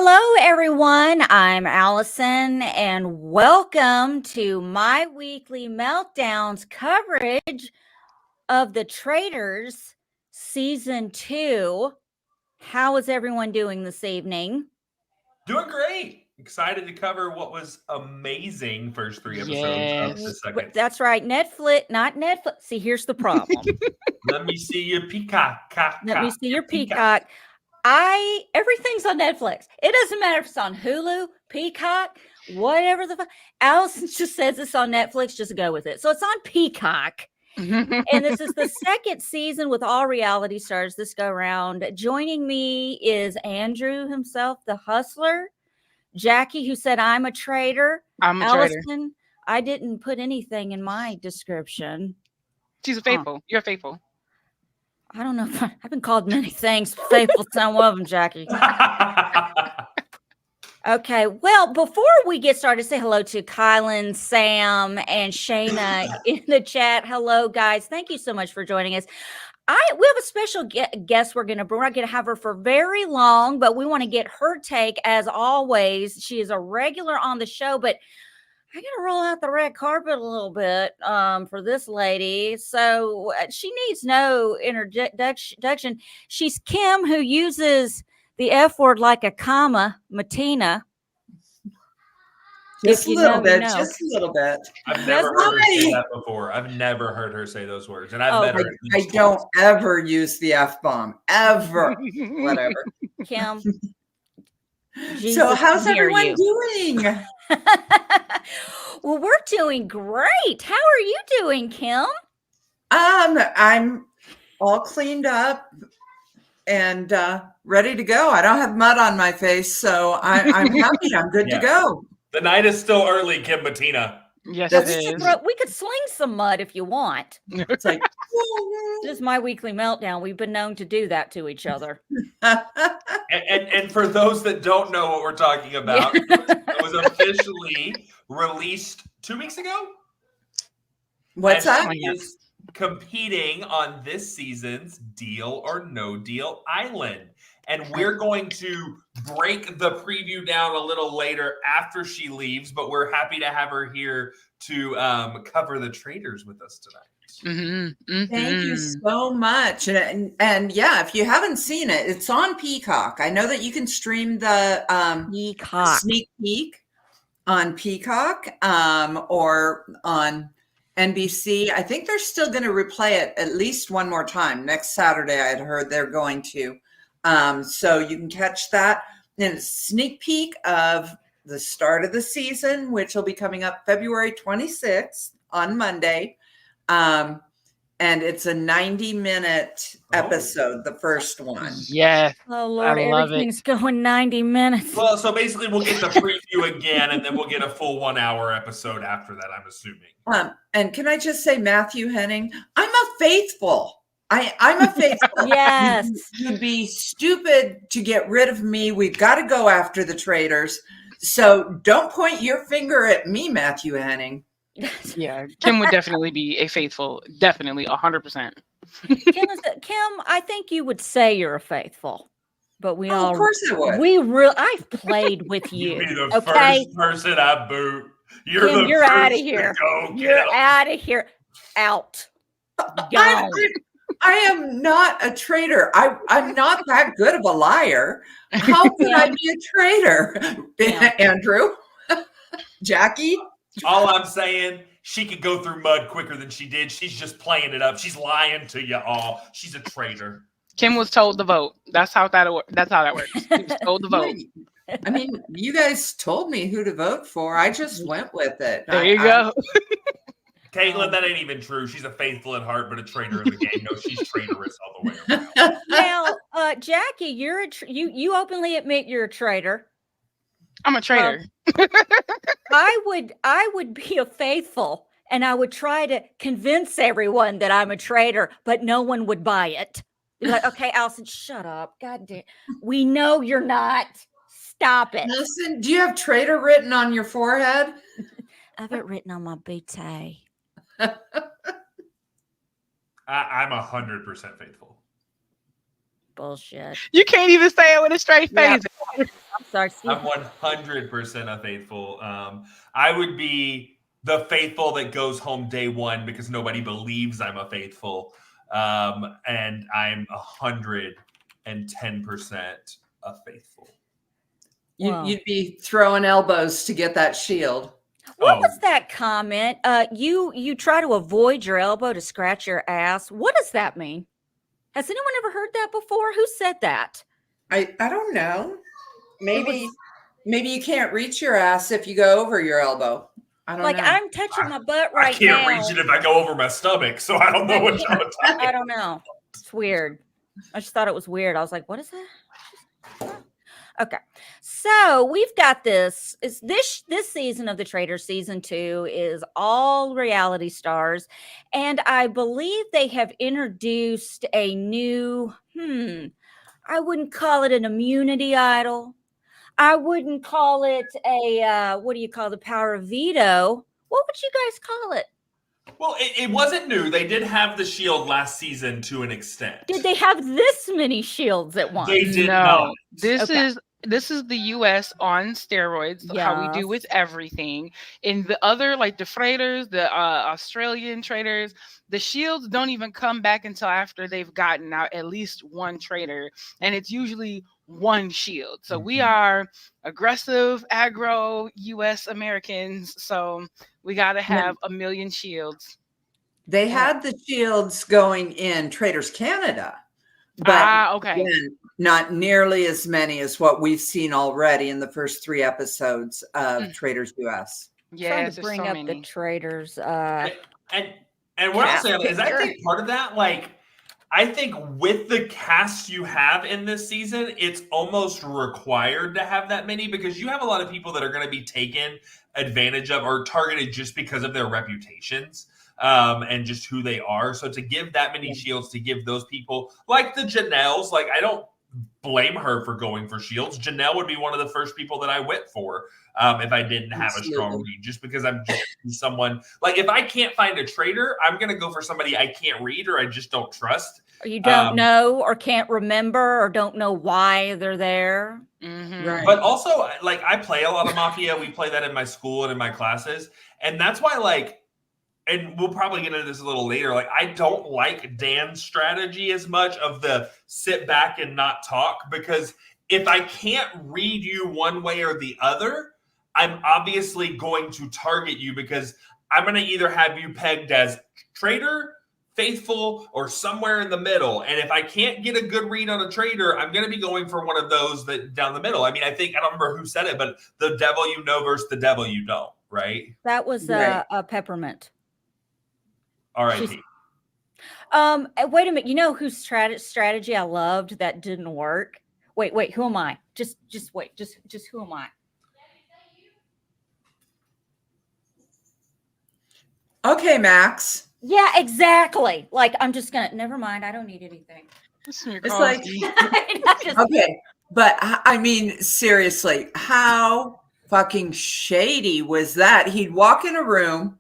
Hello, everyone. I'm Allison, and welcome to my weekly meltdowns coverage of the Traitors Season 2. How is everyone doing this evening? Doing great. Excited to cover what was amazing first 3 episodes of the second. That's right. Netflix, not Netflix. See, here's the problem. Let me see your peacock. Let me see your peacock. Everything's on Netflix. It doesn't matter if it's on Hulu, Peacock, whatever the fuck. Allison just says it's on Netflix. Just go with it. So it's on Peacock. And this is the second season with all reality stars this go around. Joining me is Andrew himself, the hustler. Jackie, who said I'm a traitor. I'm a Allison, traitor. I didn't put anything in my description. She's a faithful. You're faithful. I don't know if I've been called many things. Faithful, some of them, Jackie. Okay, well, before we get started, say hello to Kylan, Sam, and Shayna in the chat. Hello, guys. Thank you so much for joining us. We have a special guest we're not going to have her for very long, but we want to get her take as always. She is a regular on the show, but I got to roll out the red carpet a little bit for this lady. So she needs no introduction. She's Kim, who uses the F word like a comma, Matina. Just a little bit, just a little bit. I've never heard her say that before. I've never heard her say those words. And I've met her. I don't ever use the F-bomb, ever. Whatever. Kim. So how's everyone doing? Well, we're doing great. How are you doing, Kim? I'm all cleaned up and ready to go. I don't have mud on my face, so I'm happy. I'm good to go. The night is still early, Kim Matina. Yes, it is. We could sling some mud if you want. It's like this is my weekly meltdown. We've been known to do that to each other. and for those that don't know what we're talking about, it was officially released 2 weeks ago. What's that? She is competing on this season's Deal or No Deal Island. And we're going to break the preview down a little later after she leaves, but we're happy to have her here to cover the Traitors with us tonight. Thank you so much. And yeah, if you haven't seen it, it's on Peacock. I know that you can stream the Peacock sneak peek on Peacock or on NBC. I think they're still going to replay it at least one more time next Saturday. I had heard they're going to. So you can catch that in a sneak peek of the start of the season, which will be coming up February 26th on Monday. And it's a 90-minute episode, the first one. Yeah. Oh, Lord, everything's going 90 minutes. Well, so basically we'll get the preview again, and then we'll get a full 1 hour episode after that, I'm assuming. And can I just say, Matthew Henning, I'm a faithful. I'm a faithful. Yes. You'd be stupid to get rid of me. We've got to go after the traitors. So don't point your finger at me, Matthew Henning. Yeah, Kim would definitely be a faithful. Definitely, 100%. Kim, I think you would say you're a faithful. But we all, of course I would. I've played with you. You'd be the first person I boot. Kim, you're out of here. You're out of here. Out. Gone. I am not a traitor. I'm not that good of a liar. How could I be a traitor? Yeah. Andrew? Jackie? All I'm saying, she could go through mud quicker than she did. She's just playing it up. She's lying to you all. She's a traitor. Kim was told to vote. That's how that works. She was told to vote. I mean, you guys told me who to vote for. I just went with it. There you go. Caitlin, that ain't even true. She's a faithful at heart, but a traitor in the game. No, she's traitorous all the way around. Now, Jackie, you're you openly admit you're a traitor. I'm a traitor. I would be a faithful, and I would try to convince everyone that I'm a traitor, but no one would buy it. Be like, okay, Allison, shut up. God damn, we know you're not. Stop it. Listen, do you have traitor written on your forehead? I have it written on my booty. I'm 100% faithful. Bullshit. You can't even say it with a straight face. I'm sorry, excuse I'm me. 100% a faithful. I would be the faithful that goes home day one because nobody believes I'm a faithful. And I'm 110% a faithful. Wow. You'd be throwing elbows to get that shield. What Oh. was that comment? You try to avoid your elbow to scratch your ass. What does that mean? Has anyone ever heard that before? Who said that? I don't know. Maybe was- maybe you can't reach your ass if you go over your elbow. I don't Like know. I'm touching my butt I right can't now. reach it if I go over my stomach, so I don't know what y'all are talking I don't know. It's weird. I just thought it was weird. I was like, what is that? Okay. So we've got this. Is this season of the Traitors, season 2, is all reality stars. And I believe they have introduced a new, I wouldn't call it an immunity idol. I wouldn't call it a what do you call the power of veto? What would you guys call it? Well, it wasn't new. They did have the shield last season to an extent. Did they have this many shields at once? They did No, not. Okay. this is the US on steroids, how we do Yes. with everything. In the other, like the Traitors, the Australian Traitors, the shields don't even come back until after they've gotten out at least one traitor, and it's usually one shield. So we are aggressive, aggro US Americans, so we got to have a million shields. They had the shields going in Traitors Canada, but Okay. again, not nearly as many as what we've seen already in the first 3 episodes of Traitors US. Trying Yes, to there's bring so up many. the Traitors. And what I'll say on that is I picture. think part of that, like, I think with the cast you have in this season, it's almost required to have that many because you have a lot of people that are going to be taken advantage of or targeted just because of their reputations and just who they are. So to give that many shields, to give those people like the Janelles, like I don't blame her for going for shields. Janelle would be one of the first people that I went for if I didn't have a strong read, just because I'm just someone like if I can't find a traitor, I'm going to go for somebody I can't read or I just don't trust. Or you don't know or can't remember or don't know why they're there. Right. But also, like, I play a lot of Mafia. We play that in my school and in my classes. And that's why, like, and we'll probably get into this a little later. Like, I don't like Dan's strategy as much of the sit back and not talk, because if I can't read you one way or the other, I'm obviously going to target you because I'm going to either have you pegged as traitor, faithful, or somewhere in the middle. And if I can't get a good read on a traitor, I'm going to be going for one of those that down the middle. I mean, I don't remember who said it, but the devil you know versus the devil you don't, right? That was Right. Peppermint. R.I.P. Wait a minute. You know whose strategy I loved that didn't work? Wait. Who am I? Just wait. Just who am I? Okay, Max. Yeah, exactly. Like I'm just gonna. Never mind. I don't need anything. It's like Just- okay, but I mean, seriously, how fucking shady was that? He'd walk in a room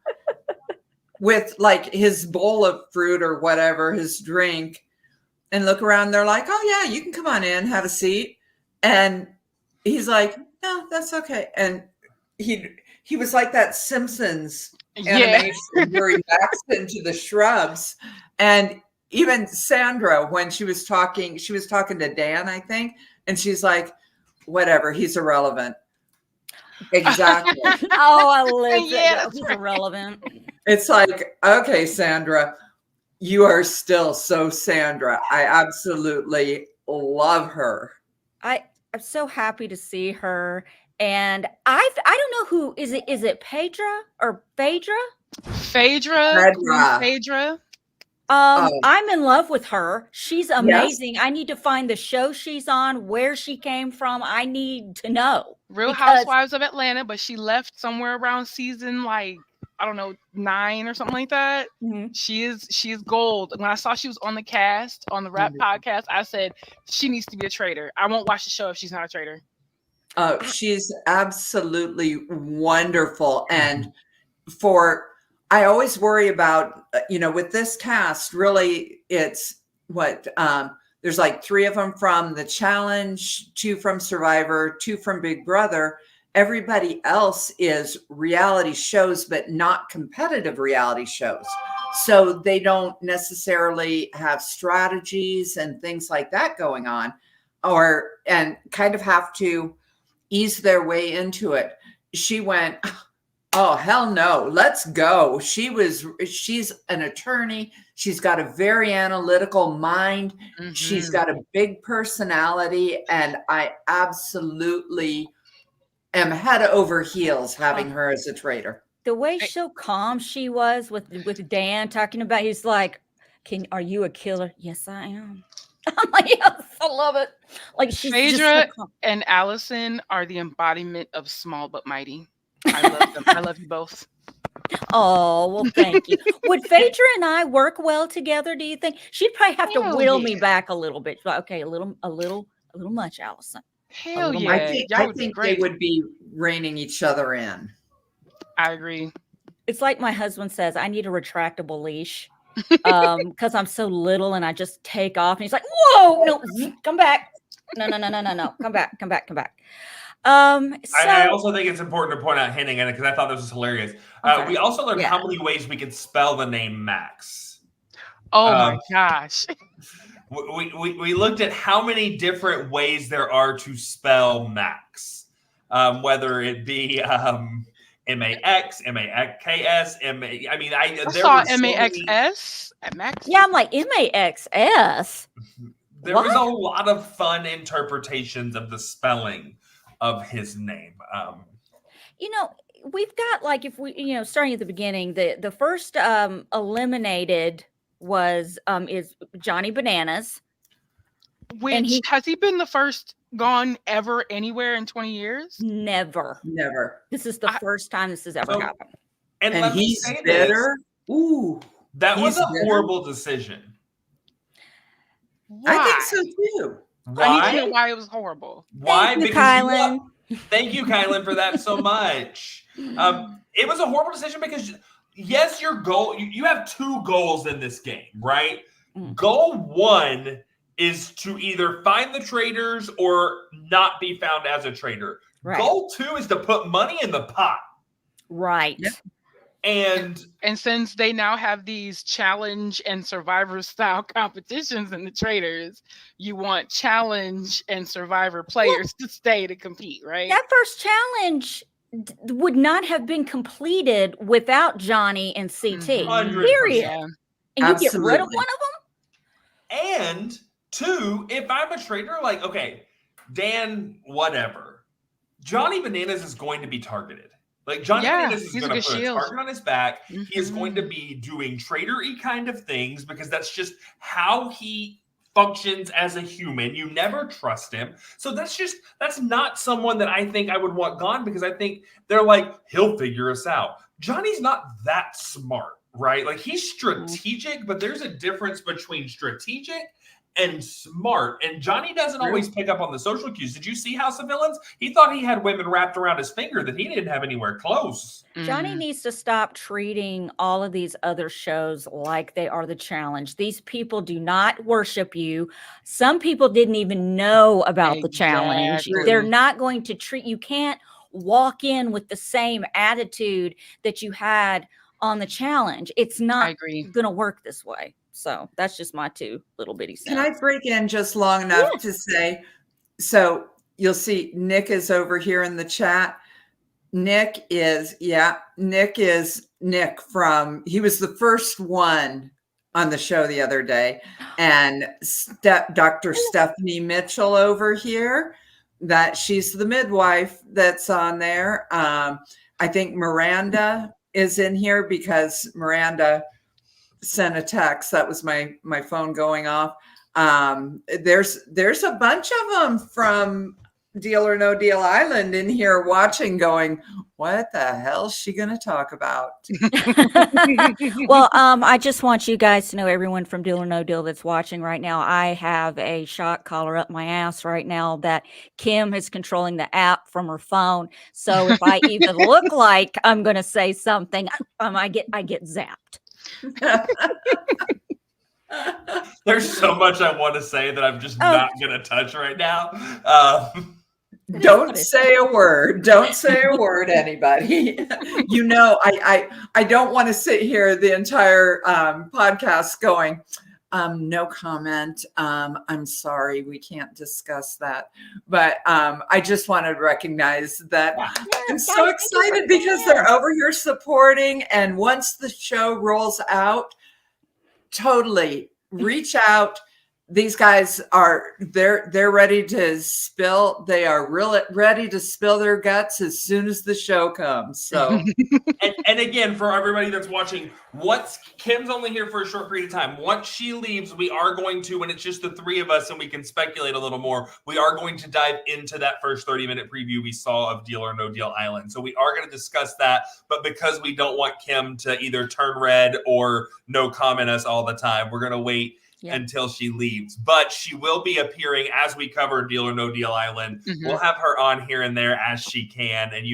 with like his bowl of fruit or whatever, his drink, and look around. They're like, "Oh yeah, you can come on in, have a seat," and he's like, "No, that's okay." And he was like that Simpsons animation where he backs into the shrubs. And even Sandra, when she was talking to Dan, I think, and she's like, whatever, he's irrelevant. Exactly. Oh, I live Yeah, He's irrelevant. It's like, okay, Sandra, you are still so Sandra. I absolutely love her. I'm so happy to see her. And I don't know who is it. Is it Pedra or Phaedra? Phaedra. I'm in love with her. She's amazing. Yes. I need to find the show she's on, where she came from. I need to know. Real Housewives of Atlanta, but she left somewhere around season like I don't know 9 or something like that. Mm-hmm. She is gold. When I saw she was on the cast on the RHAP podcast, I said she needs to be a traitor. I won't watch the show if she's not a traitor. She's absolutely wonderful. And I always worry about, with this cast, really, it's what there's like 3 of them from the challenge, 2 from Survivor, 2 from Big Brother. Everybody else is reality shows, but not competitive reality shows. So they don't necessarily have strategies and things like that going on, and kind of have to ease their way into it. She went, oh, hell no, let's go. She's an attorney. She's got a very analytical mind. She's got a big personality. And I absolutely am head over heels having her as a traitor. The way so calm she was with Dan talking about, he's like, are you a killer? Yes, I am. I'm like, yes, I love it. Like, she's Phaedra just so and Allison are the embodiment of small but mighty. I love them. I love you both. Oh, well, thank you. Would Phaedra and I work well together, do you think? She'd probably have to Hell wheel me yeah. back a little bit. Like, okay, a little much, Allison. Hell little yeah. mighty. Y'all I would be think they great. would be reining each other in. I agree. It's like my husband says, I need a retractable leash because I'm so little and I just take off. And he's like, whoa, no, come back. No. Come back. I also think it's important to point out Henning, because I thought this was hilarious. Okay. We also learned Yeah. how many ways we could spell the name Max. Oh my gosh. We looked at how many different ways there are to spell Max, whether it be M-A-X, M-A-K-S, M-A. I mean, I there saw were so many- M-A-X-S at Max. Yeah, I'm like, M-A-X-S. There was a lot of fun interpretations of the spelling of his name. You know, we've got, like, if we, starting at the beginning, the first eliminated is Johnny Bananas. Which has he been the first gone ever anywhere in 20 years? Never. This is the first time this has ever happened. And And he's bitter. Ooh, that was he's a bitter. horrible decision. Why? I think so too. I need Why? to know why it was horrible. Why? Thank you, Because Kylan. thank you, Kylan, for that so much. It was a horrible decision because, yes, your goal, you have 2 goals in this game, right? Goal 1 is to either find the traitors or not be found as a traitor. Right. Goal 2 is to put money in the pot. Right. Yep. And since they now have these challenge and survivor style competitions in the Traitors, you want challenge and survivor players to stay to compete, right? That first challenge would not have been completed without Johnny and CT. 100%. Period. Yeah. And you get rid of Absolutely. one of them? And 2, if I'm a traitor, like, okay, Dan, whatever. Johnny Bananas is going to be targeted. Like, Johnny Bananas is he's a going good to put shield. a target on his back. He is Mhm. going to be doing traitor-y kind of things because that's just how he functions as a human. You never trust him. So that's not someone that I think I would want gone because I think they're like, he'll figure us out. Johnny's not that smart, right? Like, he's strategic, but there's a difference between strategic and smart. And Johnny doesn't always pick up on the social cues. Did you see House of Villains? He thought he had women wrapped around his finger that he didn't have anywhere close. Johnny needs to stop treating all of these other shows like they are the challenge. These people do not worship you. Some people didn't even know about the challenge. Exactly. They're not going to treat you. Can't walk in with the same attitude that you had on the challenge. It's I not agree. going to work this way. So that's just my 2 little bitty cents. Can I break in just long enough to say, so you'll see Nick is over here in the chat. Nick is Nick from, he was the first one on the show the other day. And Dr. Stephanie Mitchell over here, that she's the midwife that's on there. I think Miranda is in here because Miranda sent a text. That was my phone going off. There's a bunch of them from Deal or No Deal Island in here watching, going, what the hell is she going to talk about? Well, I just want you guys to know, everyone from Deal or No Deal that's watching right now, I have a shock collar up my ass right now that Kim is controlling the app from her phone. So if I even look like I'm going to say something, I get zapped. There's so much I want to say that I'm just Oh. not going to touch right now. Don't say a word. Don't say a word, anybody. I don't want to sit here the entire podcast going, no comment. I'm sorry, we can't discuss that. But I just wanted to recognize that I'm so excited because they're over here supporting. And once the show rolls out, totally reach out. These guys they're ready to spill. They are really ready to spill their guts as soon as the show comes. So, and again, for everybody that's watching, Kim's only here for a short period of time. Once she leaves, we are going to, when it's just the three of us and we can speculate a little more, we are going to dive into that first 30-minute preview we saw of Deal or No Deal Island. So we are going to discuss that, but because we don't want Kim to either turn red or no comment us all the time, we're going to wait until she leaves. But she will be appearing as we cover Deal or No Deal Island. Mm-hmm. We'll have her on here and there as she can. And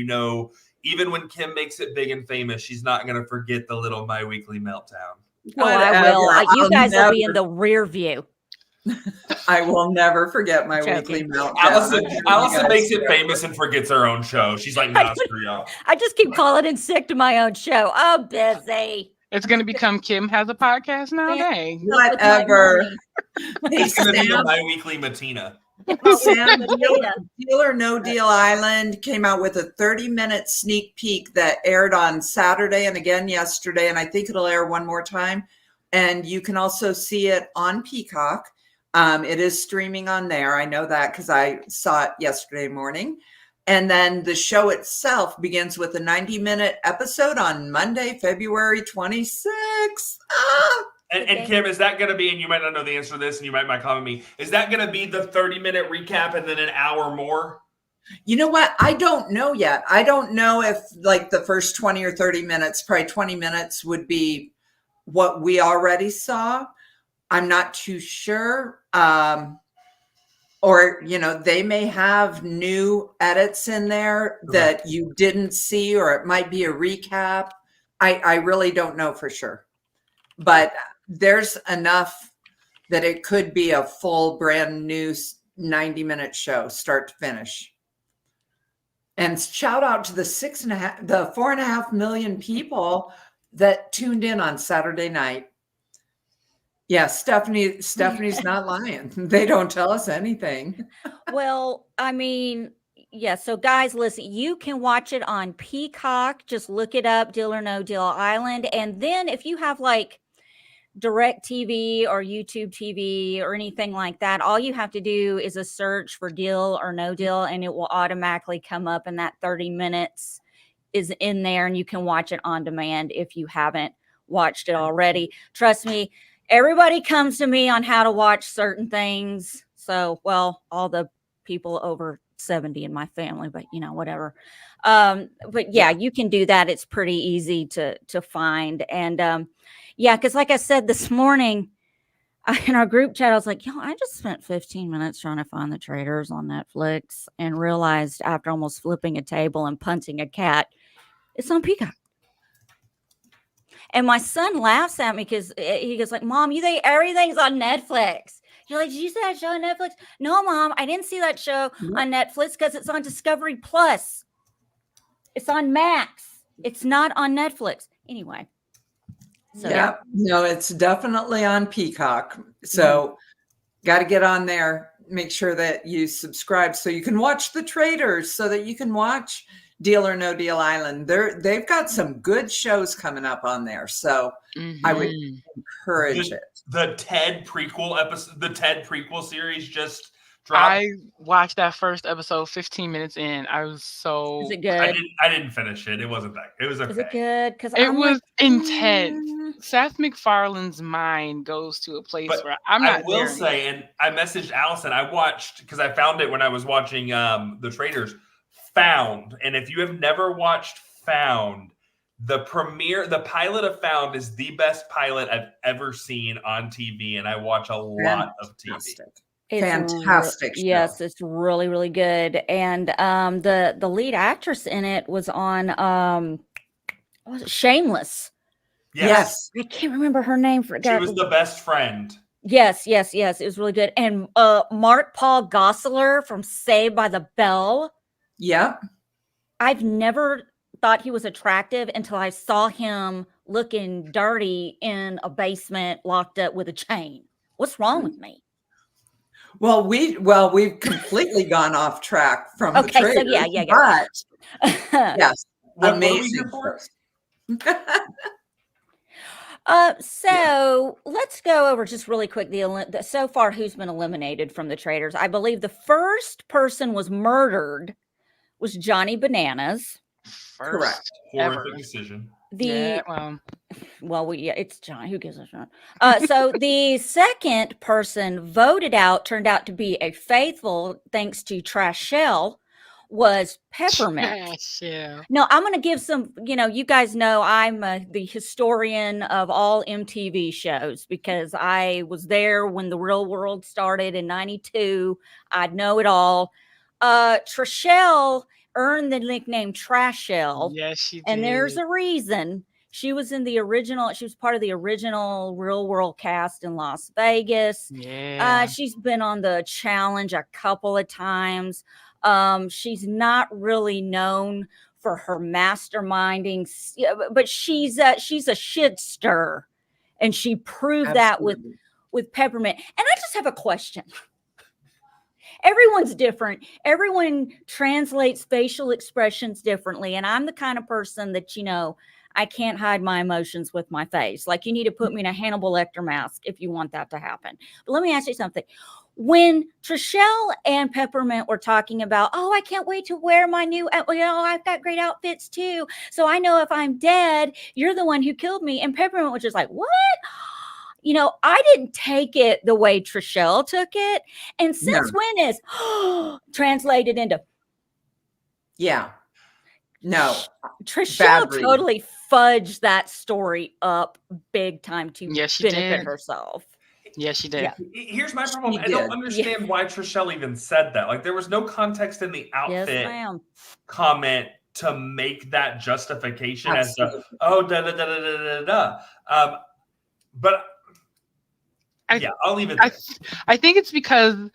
even when Kim makes it big and famous, she's not going to forget the little My Weekly Meltdown. Oh, I will. You guys will be in the rear view. I will never forget My Weekly Meltdown. Allison makes it famous and forgets her own show. She's like, nah, screw y'all. I just keep calling in sick to my own show. Oh, busy. It's going to become Kim has a podcast now. Dang. Whatever. It's going to be the My Weekly Matina. Sam, Deal or No Deal Island came out with a 30-minute sneak peek that aired on Saturday and again yesterday, and I think it'll air one more time. And you can also see it on Peacock. It is streaming on there. I know that because I saw it yesterday morning. And then the show itself begins with a 90-minute episode on Monday, February 26th. And Kim, is that going to be, and you might not know the answer to this, and you might comment me, is that going to be the 30-minute recap and then an hour more? You know what? I don't know yet. I don't know if like the first 20 or 30 minutes, probably 20 minutes would be what we already saw. I'm not too sure. Or, they may have new edits in there that you didn't see, or it might be a recap. I really don't know for sure. But there's enough that it could be a full brand new 90-minute show, start to finish. And shout out to the 4.5 million people that tuned in on Saturday night. Yeah, Stephanie's not lying. They don't tell us anything. Well, I mean, yeah. So guys, listen, you can watch it on Peacock. Just look it up, Deal or No Deal Island. And then if you have like Direct TV or YouTube TV or anything like that, all you have to do is a search for Deal or No Deal, and it will automatically come up, and that 30 minutes is in there, and you can watch it on demand if you haven't watched it already. Trust me, everybody comes to me on how to watch certain things. So, well, all the people over 70 in my family, but whatever. But yeah, you can do that. It's pretty easy to find. And yeah, because like I said this morning in our group chat, I was like, I just spent 15 minutes trying to find the Traitors on Netflix and realized after almost flipping a table and punching a cat, it's on Peacock. And my son laughs at me because he goes like, Mom, you think everything's on Netflix? You're like, did you see that show on Netflix? No, Mom, I didn't see that show on Netflix because it's on Discovery Plus. It's on Max. It's not on Netflix. Anyway. So, yeah. No, it's definitely on Peacock. So got to get on there. Make sure that you subscribe so you can watch the Traitors, so that you can watch Deal or No Deal Island. They've got some good shows coming up on there. So I would encourage it. The Ted prequel series just dropped. I watched that first episode 15 minutes in. I was so... Is it good? I didn't finish it. It wasn't that. It was okay. Is it good? Because it was intense. Seth MacFarlane's mind goes to a place where I'm not. I will say, and I messaged Allison. I watched, because I found it when I was watching the Traitors, Found. And if you have never watched Found, the pilot of Found is the best pilot I've ever seen on TV, and I watch a lot of TV. It's fantastic show. Yes, it's really, really good. And the lead actress in it was on Shameless. Yes. I can't remember her name. She was the best friend. Yes. It was really good. And Mark Paul Gosselaar from Saved by the Bell. Yep. I've never thought he was attractive until I saw him looking dirty in a basement locked up with a chain. What's wrong with me? Well, we've completely gone off track from the Okay, so Traitors, yeah. but yes, What are we amazing. here for? So let's go over just really quick so far who's been eliminated from the Traitors. I believe the first person was murdered was Johnny Bananas. Correct. Horrific decision. It's John. Who gives a shit? So the second person voted out turned out to be a faithful, thanks to Trashelle, was Peppermint. No, I'm going to give some, you guys know I'm the historian of all MTV shows because I was there when the real world started in 92. I know it all. Trashelle earned the nickname Trashelle. Yes, she did. And there's a reason. She was part of the original Real World cast in Las Vegas. Yeah. She's been on the challenge a couple of times. She's not really known for her masterminding, but she's a shit stir, and she proved that with Peppermint. And I just have a question. Everyone's different. Everyone translates facial expressions differently. And I'm the kind of person that, I can't hide my emotions with my face. Like, you need to put me in a Hannibal Lecter mask if you want that to happen. But let me ask you something. When Trashelle and Peppermint were talking about, I can't wait to wear my new, I've got great outfits too. So I know if I'm dead, you're the one who killed me. And Peppermint was just like, what? I didn't take it the way Trashelle took it. And since when is translated into? Yeah. No. Trashelle totally fudged that story up big time to benefit herself. Yes, she did. Yeah. Here's my problem. I don't understand why Trashelle even said that. Like, there was no context in the outfit comment to make that justification as to, but I'll leave it there. I think it's because,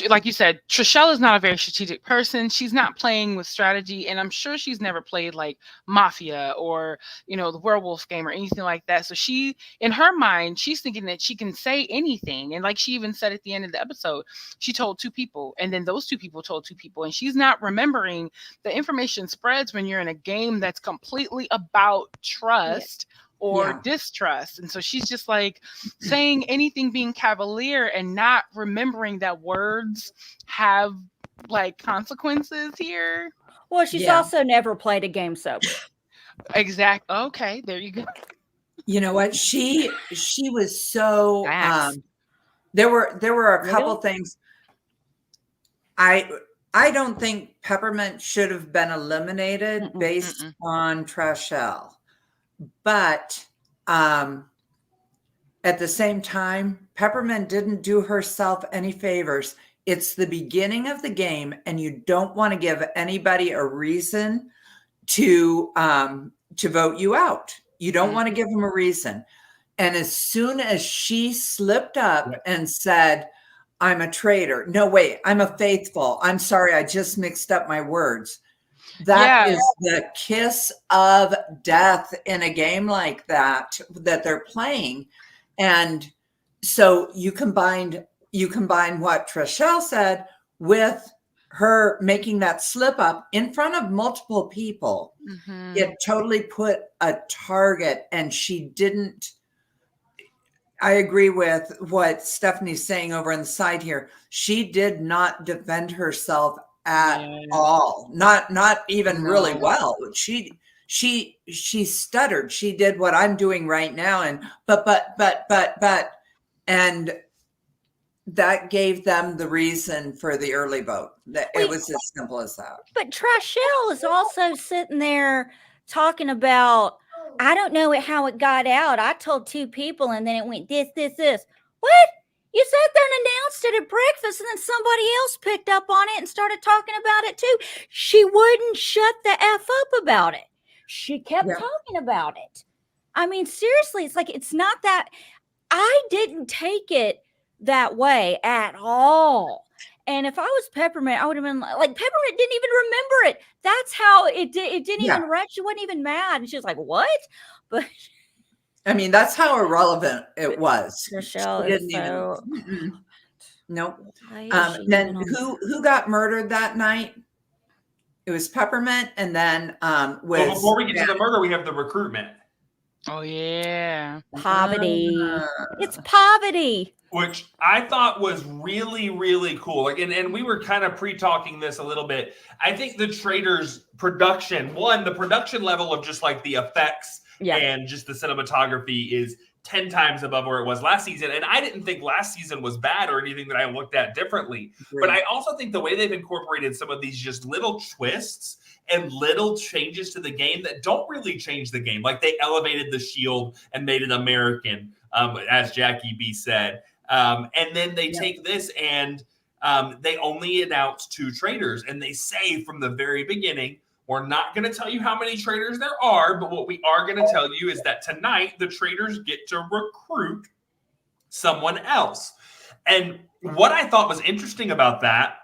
like you said, Trashelle is not a very strategic person. She's not playing with strategy, and I'm sure she's never played like Mafia or the Werewolf game or anything like that. So she, in her mind, she's thinking that she can say anything, and like she even said at the end of the episode, she told 2 people, and then those 2 people told 2 people, and she's not remembering the information spreads when you're in a game that's completely about trust. Or distrust. And so she's just like saying anything, being cavalier and not remembering that words have like consequences here. Well, she's also never played a game sober. Exactly. Okay, there you go. You know what? She was so there were a couple things. I don't think Peppermint should have been eliminated based on Trashelle. But at the same time, Peppermint didn't do herself any favors. It's the beginning of the game, and you don't want to give anybody a reason to vote you out. You don't want to give them a reason. And as soon as she slipped up and said, I'm a traitor. No, wait, I'm a faithful. I'm sorry, I just mixed up my words. That is the kiss of death in a game like that they're playing. And so you combine what Trashelle said with her making that slip up in front of multiple people. It totally put a target, and she didn't. I agree with what Stephanie's saying over on the side here. She did not defend herself at all, not even really well. She stuttered. She did what I'm doing right now, and but and that gave them the reason for the early vote. It was as simple as that. But Trashelle is also sitting there talking about, I don't know how it got out. I told 2 people, and then it went this. What? You sat there and announced it at breakfast, and then somebody else picked up on it and started talking about it too. She wouldn't shut the F up about it. She kept talking about it. I mean, seriously, it's like, it's not that. I didn't take it that way at all. And if I was Peppermint, I would have been like, Peppermint didn't even remember it. That's how it did. It didn't Yeah. even wreck. She wasn't even mad. And she was like, what? But I mean, that's how irrelevant it was. Michelle She is didn't so. even. Nope. Why is she Then even on- who got murdered that night? It was Peppermint, and then Well, was before we get to the murder, we have the recruitment, Oh yeah. Poverty. Uh, It's poverty. which I thought was really, really cool. Like, and we were kind of pre-talking this a little bit. I think the Traitors production, the production level of just like the effects Yeah. and just the cinematography is 10 times above where it was last season. And I didn't think last season was bad or anything that I looked at differently. But I also think the way they've incorporated some of these just little twists and little changes to the game that don't really change the game. Like they elevated the shield and made it American, as Jackie B said. And then they take this and they only announce 2 traitors. And they say from the very beginning, we're not going to tell you how many traitors there are, but what we are going to tell you is that tonight the traitors get to recruit someone else. And what I thought was interesting about that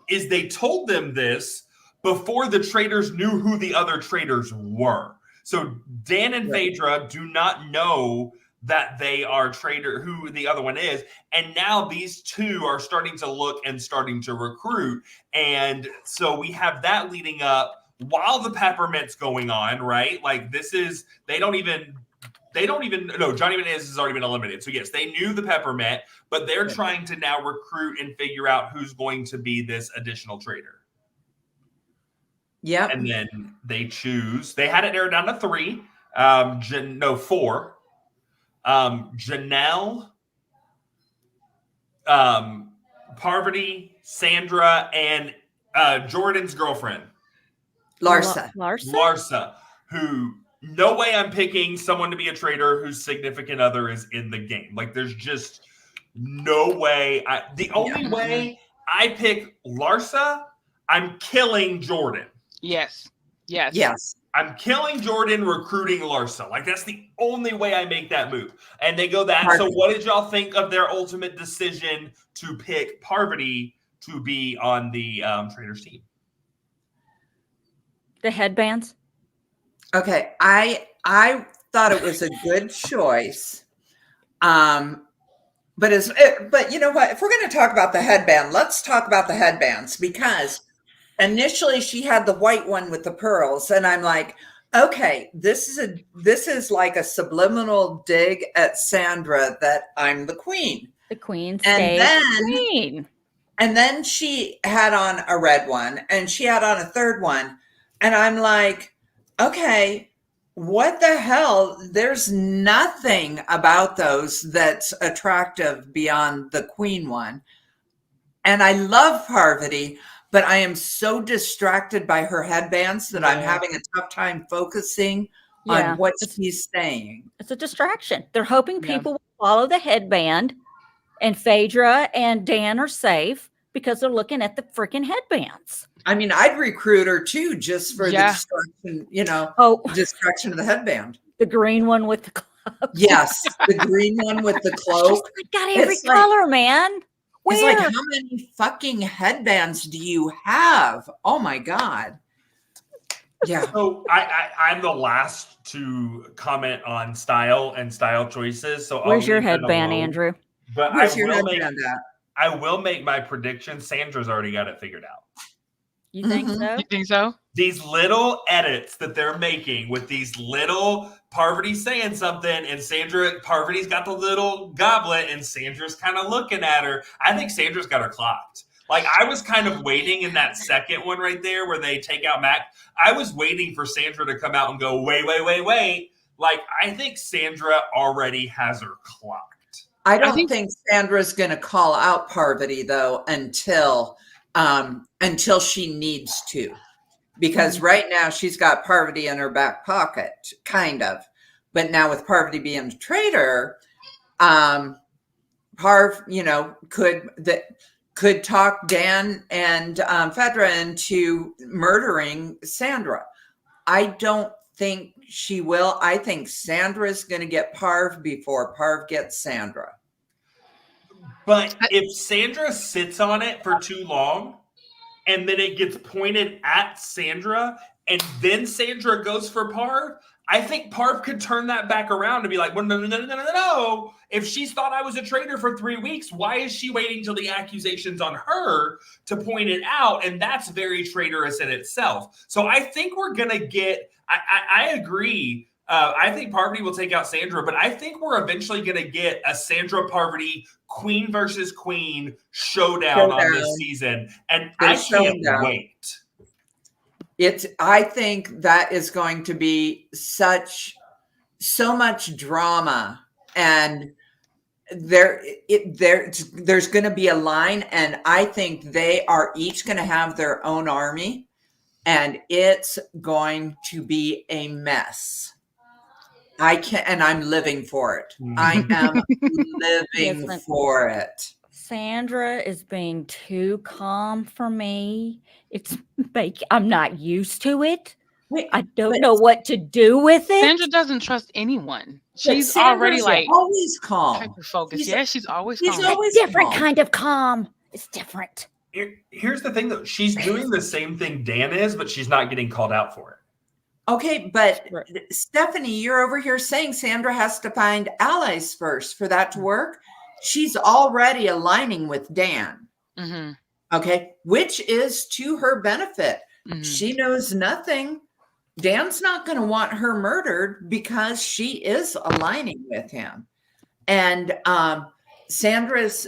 is they told them this before the traitors knew who the other traitors were. So Dan and Phaedra do not know that they are traitor, who the other one is. And now these 2 are starting to look and starting to recruit. And so we have that leading up while the Peppermint's going on, right? Like this is, they don't even, no, Johnny Menez has already been eliminated. So yes, they knew the Peppermint, but they're trying to now recruit and figure out who's going to be this additional traitor. Yep. And then they choose, they had it narrowed down to 3, 4. Janelle, Parvati, Sandra, and Jordan's girlfriend, Larsa. who no way I'm picking someone to be a traitor whose significant other is in the game. Like there's just no way. The only way I pick Larsa, I'm killing Jordan. Yes. I'm killing Jordan, recruiting Larsa. Like, that's the only way I make that move. And they go that. Parvati. So what did y'all think of their ultimate decision to pick Parvati to be on the Traitors team? The headbands. Okay, I thought it was a good choice. But you know what? If we're going to talk about the headband, let's talk about the headbands, because initially she had the white one with the pearls, and I'm like, okay, this is like a subliminal dig at Sandra that I'm the queen. The queen And stays then- the queen. And then she had on a red one, and she had on a third one, and I'm like, okay, what the hell? There's nothing about those that's attractive beyond the queen one. And I love Parvati, but I am so distracted by her headbands that I'm having a tough time focusing on what she's saying. It's a distraction. They're hoping people will follow the headband, and Phaedra and Dan are safe because they're looking at the freaking headbands. I mean, I'd recruit her too, just for the distraction, distraction of the headband. The green one with the cloak. Yes, the green one with the cloak. It's got every color, man. It's like, how many fucking headbands do you have? Oh my God. Yeah. So I'm the last to comment on style and style choices. So where's your headband, Andrew? But where's your headband at? I will make my prediction. Sandra's already got it figured out. You think so? You think so? These little edits that they're making with these little Parvati saying something, and Parvati's got the little goblet, and Sandra's kind of looking at her. I think Sandra's got her clocked. Like, I was kind of waiting in that second one right there where they take out Mac. I was waiting for Sandra to come out and go, wait. Like, I think Sandra already has her clocked. I don't think Sandra's going to call out Parvati, though, until she needs to. Because right now she's got Parvati in her back pocket, kind of. But now with Parvati being a traitor, Parv, could talk Dan and Phaedra into murdering Sandra. I don't think she will. I think Sandra's going to get Parv before Parv gets Sandra. But if Sandra sits on it for too long and then it gets pointed at Sandra and then Sandra goes for Parv, I think Parv could turn that back around and be like, well, no. If she's thought I was a traitor for 3 weeks, why is she waiting till the accusation's on her to point it out? And that's very traitorous in itself. So I think we're going to get, I agree. I think Parvati will take out Sandra, but I think we're eventually going to get a Sandra Parvati queen versus queen showdown on this season. And I can't wait. I think that is going to be so much drama, and there's going to be a line, and I think they are each going to have their own army, and it's going to be a mess. I'm living for it. I am living for it. Sandra is being too calm for me. I'm not used to it. Wait, I don't know what to do with it. Sandra doesn't trust anyone. She's already like always calm, hyper focused. Yeah, she's always he's calm. always It's a different calm. kind of calm. It's different. Here's the thing, though. She's doing the same thing Dan is, but she's not getting called out for it. Okay, but Stephanie, you're over here saying Sandra has to find allies first for that to work. She's already aligning with Dan. Mm-hmm. Okay, which is to her benefit. Mm-hmm. She knows nothing. Dan's not going to want her murdered because she is aligning with him. And Sandra's,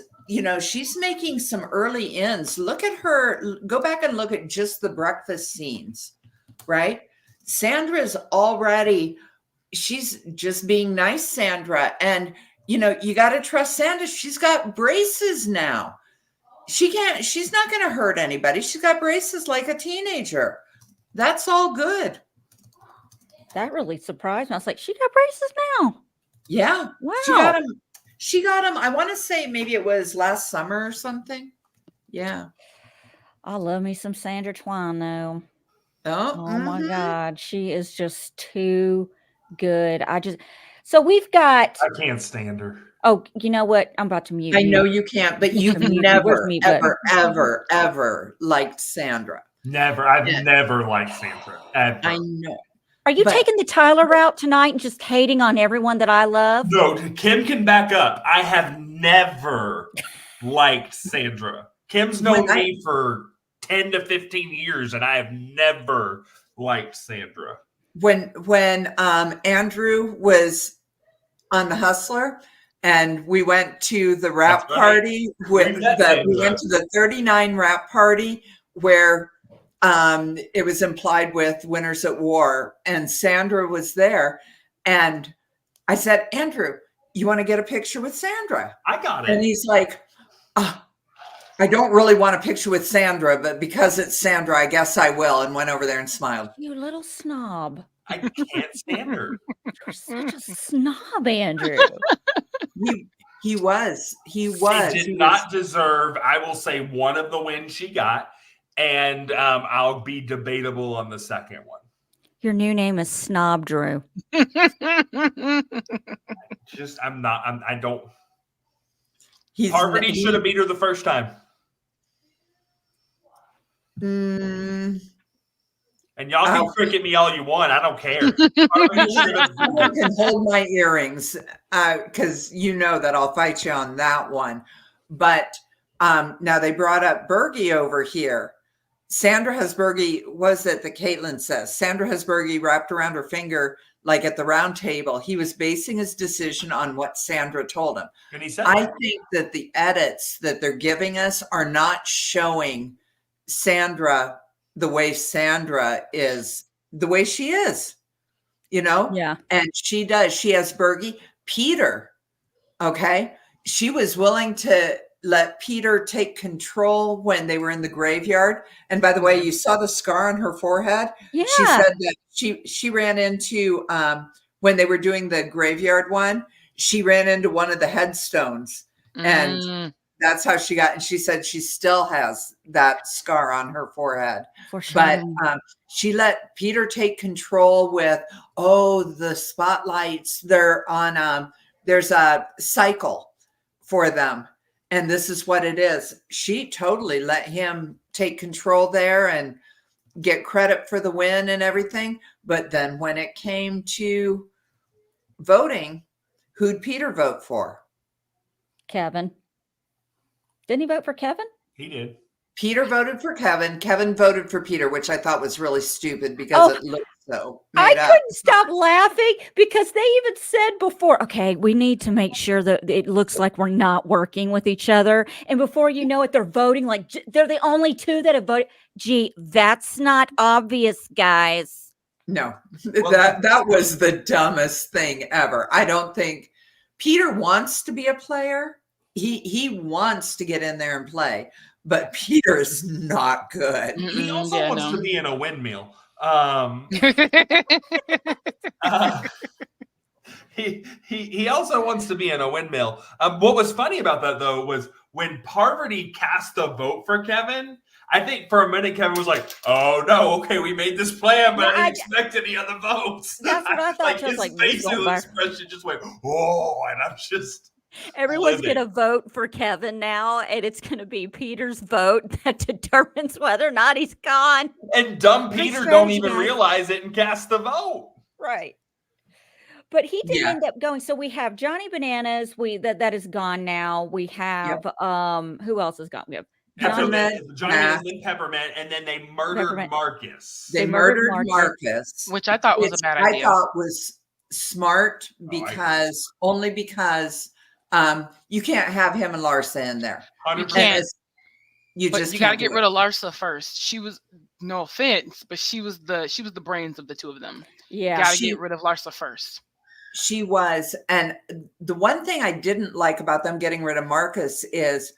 she's making some early ends. Look at her. Go back and look at just the breakfast scenes, right? Sandra's already, she's just being nice, Sandra. And, you got to trust Sandra. She's got braces now. She's not going to hurt anybody. She's got braces like a teenager. That's all good. That really surprised me. I was like, she got braces now. Yeah. Wow. She got them. I want to say maybe it was last summer or something. Yeah. I love me some Sandra Twine, though. Oh my God. She is just too good. So we've got. I can't stand her. Oh, you know what? I'm about to mute you. I know you can't, but you've never, ever liked Sandra. Never. I've never liked Sandra. Ever. I know. Are you taking the Tyler route tonight and just hating on everyone that I love? No, Kim can back up. I have never liked Sandra. Kim's known me for 10 to 15 years, and I have never liked Sandra. When Andrew was on The Hustler, and we went to the RHAP party, we went to the 39 RHAP party where it was implied with Winners at War, and Sandra was there. And I said, Andrew, you want to get a picture with Sandra? I got it. And he's like, I don't really want a picture with Sandra, but because it's Sandra, I guess I will. And went over there and smiled. You little snob. I can't stand her. You're such a snob, Andrew. He was. He did not deserve, I will say, one of the wins she got. And I'll be debatable on the second one. Your new name is Snob Drew. I don't. Parvati should have beat her the first time. Mm, and y'all can cricket me all you want. I don't care. I can hold my earrings because you know that I'll fight you on that one. But now they brought up Bergie over here. Sandra has Bergie, was it that Caitlin says? Sandra has Bergie wrapped around her finger like at the round table. He was basing his decision on what Sandra told him. And he said I think that the edits that they're giving us are not showing Sandra the way Sandra is, the way she is, Yeah. And she does. She has Bergie. Peter, okay? She was willing to let Peter take control when they were in the graveyard. And by the way, you saw the scar on her forehead. Yeah. She said that she ran into, when they were doing the graveyard one, she ran into one of the headstones. And That's how she got. And she said she still has that scar on her forehead. For sure. But she let Peter take control with, the spotlights. They're on, there's a cycle for them. And this is what it is. She totally let him take control there and get credit for the win and everything. But then when it came to voting, who'd Peter vote for? Kevin. Didn't he vote for Kevin? He did. Peter voted for Kevin. Kevin voted for Peter, which I thought was really stupid because it looked so I made up. couldn't stop laughing because they even said before, okay, we need to make sure that it looks like we're not working with each other. And before you know it, they're voting like they're the only two that have voted. Gee, that's not obvious, guys. No, that was the dumbest thing ever. I don't think Peter wants to be a player. He wants to get in there and play, but Peter is not good. He also wants to be in a windmill. He also wants to be in a windmill. What was funny about that though was when Parvati cast a vote for Kevin. I think for a minute Kevin was like, "Oh no, okay, we made this plan, but I didn't expect any other votes." That's what I thought. Like his facial expression just went, "Oh," and I'm just. Everyone's going to vote for Kevin now, and it's going to be Peter's vote that determines whether or not he's gone. And dumb Peter don't even realize it and cast the vote. Right. But he did end up going. So we have Johnny Bananas. That is gone now. We have who else is gone? We have Johnny and Peppermint, and then they murdered Marcus. They murdered Marcus, which I thought was a bad idea. I thought was smart because only because you can't have him and Larsa in there. 100%. You got to get rid of Larsa first. She was, no offense, but she was the brains of the two of them. Yeah, got to get rid of Larsa first. She was, and the one thing I didn't like about them getting rid of Marcus is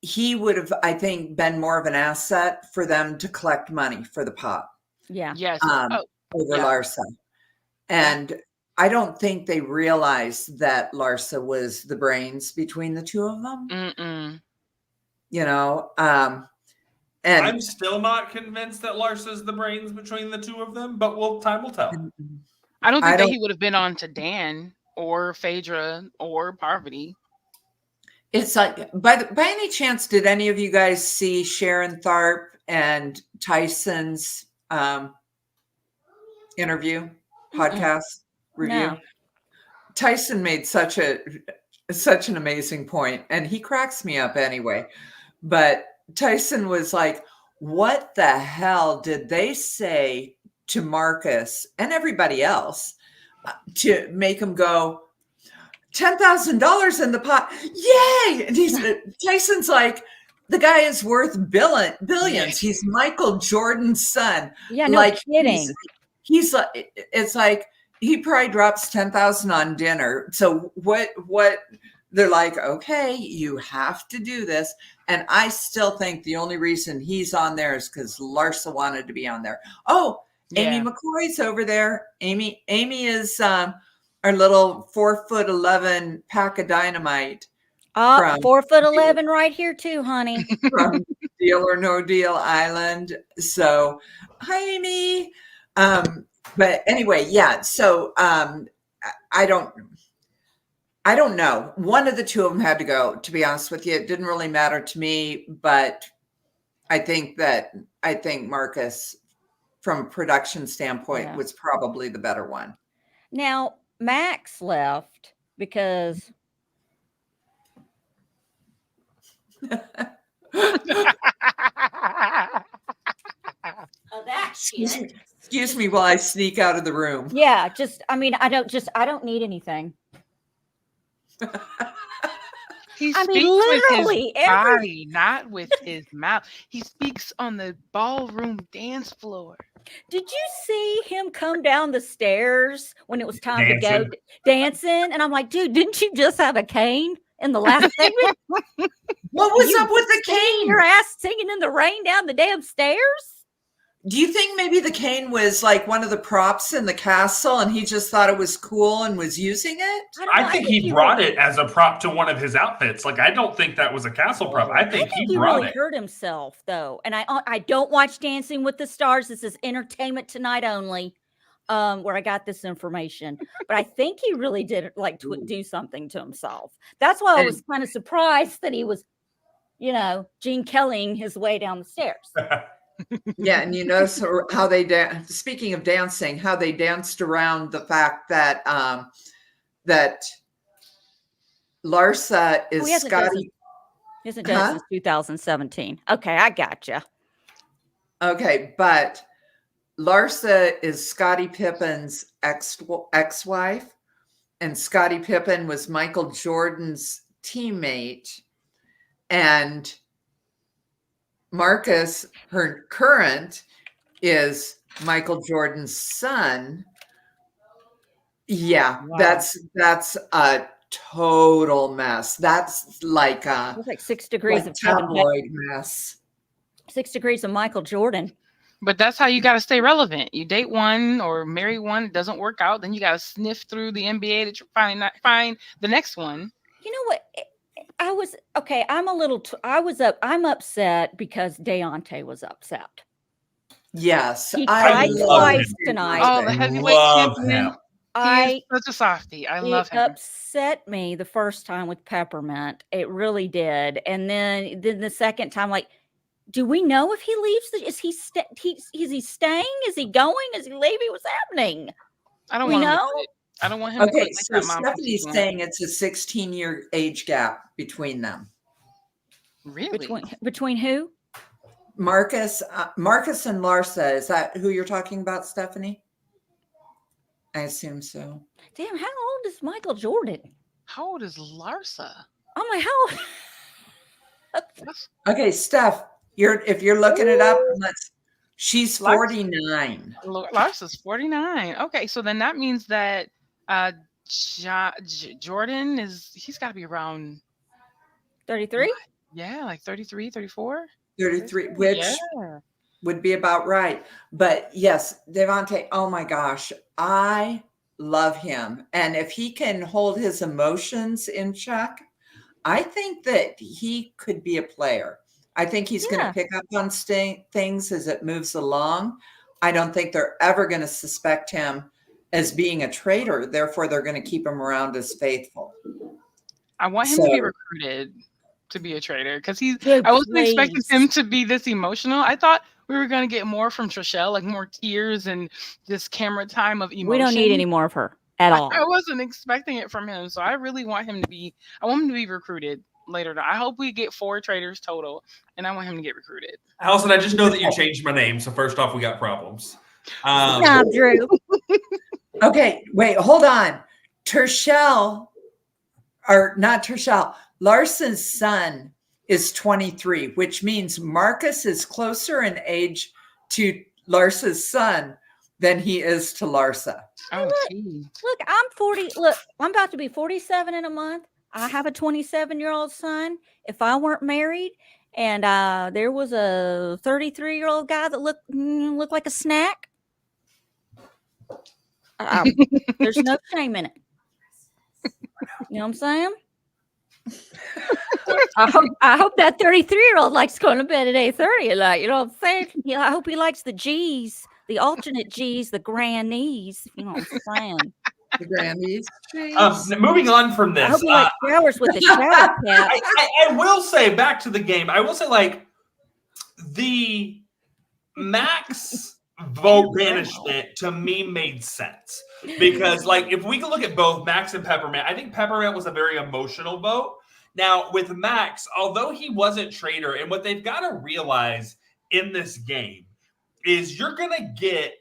he would have, I think, been more of an asset for them to collect money for the pot. Yeah. Yes. Over Larsa, and I don't think they realized that Larsa was the brains between the two of them. Mm-mm. You know, and I'm still not convinced that Larsa's the brains between the two of them, but time will tell. I don't think that he would have been on to Dan or Phaedra or Parvati. It's like, by any chance, did any of you guys see Sharon Tharp and Tyson's interview podcast review? No. Tyson made such an amazing point, and he cracks me up anyway. But Tyson was like, what the hell did they say to Marcus and everybody else to make him go, $10,000 in the pot? Yay! And Tyson's like, the guy is worth billions. He's Michael Jordan's son. Yeah, no kidding. He's like, it's like he probably drops 10,000 on dinner. So what they're like, okay, you have to do this. And I still think the only reason he's on there is because Larsa wanted to be on there. Oh, Amy McCoy's over there. Amy is our little 4'11" pack of dynamite. 4'11" right here too, honey. From Deal or No Deal Island. So hi, Amy. But anyway, yeah. So I don't know. One of the two of them had to go, to be honest with you. It didn't really matter to me, but I think Marcus, from a production standpoint, was probably the better one. Now, Max left because Excuse me while I sneak out of the room. Yeah, I don't need anything. He speaks literally with his body, not with his mouth. He speaks on the ballroom dance floor. Did you see him come down the stairs when it was time to go dancing? And I'm like, dude, didn't you just have a cane in the last segment? What was up with the cane? Your ass singing in the rain down the damn stairs? Do you think maybe the cane was like one of the props in the castle and he just thought it was cool and was using it? I think he brought it as a prop to one of his outfits. Like, I don't think that was a castle prop. I think he brought really it. hurt himself, though. And I don't watch Dancing with the Stars. This is Entertainment Tonight only, where I got this information. But I think he really did like do something to himself. That's why I was kind of surprised that he was, Gene Kellying his way down the stairs. Yeah, and you notice how they speaking of dancing, how they danced around the fact that that Larsa is Scotty. He hasn't done it since 2017. Okay, I gotcha. Okay, but Larsa is Scottie Pippen's ex-wife, and Scottie Pippen was Michael Jordan's teammate, and Marcus, her current, is Michael Jordan's son. Yeah, wow. That's a total mess. That's like a 6 degrees of tabloid mess. 6 degrees of Michael Jordan. But that's how you got to stay relevant. You date one or marry one, it doesn't work out, then you got to sniff through the NBA to find the next one. You know what? I'm upset because Deonte was upset. Yes. He cried twice tonight. Oh, the heavyweight champion. He is such a softie. I love him. It upset me the first time with Peppermint. It really did. And then the second time, like, do we know if he leaves? Is he staying? Is he going? Is he leaving? What's happening? I don't know. I don't want him. Okay, so Stephanie's saying it's a 16-year age gap between them. Really? Between who? Marcus and Larsa. Is that who you're talking about, Stephanie? I assume so. Damn, how old is Michael Jordan? How old is Larsa? I'm like, how? Okay, Steph, if you're looking it up, she's 49. Larsa's 49. Okay, so then that means that Jordan he's got to be around 33. Yeah, like 33, 34. 33, which would be about right. But yes, Deonte, oh my gosh, I love him. And if he can hold his emotions in check, I think that he could be a player. I think he's going to pick up on things as it moves along. I don't think they're ever going to suspect him as being a traitor. Therefore, they're going to keep him around as faithful. I want him to be recruited to be a traitor because I wasn't expecting him to be this emotional. I thought we were going to get more from Trishelle, like more tears and this camera time of emotion. We don't need any more of her at all. I wasn't expecting it from him. So I really want him to be recruited later. I hope we get 4 traitors total, and I want him to get recruited. Allison, I just know that you changed my name. So first off, we got problems. Stop, Drew. Okay, wait, hold on. Larsa's son is 23, which means Marcus is closer in age to Larsa's son than he is to Larsa. Oh, look, I'm 40. Look, I'm about to be 47 in a month. I have a 27-year-old son. If I weren't married and there was a 33-year-old guy that looked like a snack, there's no shame in it. You know what I'm saying? I hope that 33-year-old likes going to bed at 8:30. Like, you know what I'm saying? Yeah, I hope he likes the G's, the alternate G's, the grannies. You know what I'm saying? The grannies. Moving on from this, I hope he likes showers with the shower cap. I will say, back to the game, I will say, like, the Max vote banishment to me made sense because, like, if we can look at both Max and Peppermint, I think Peppermint was a very emotional vote. Now with Max, although he wasn't traitor, and what they've got to realize in this game is you're gonna get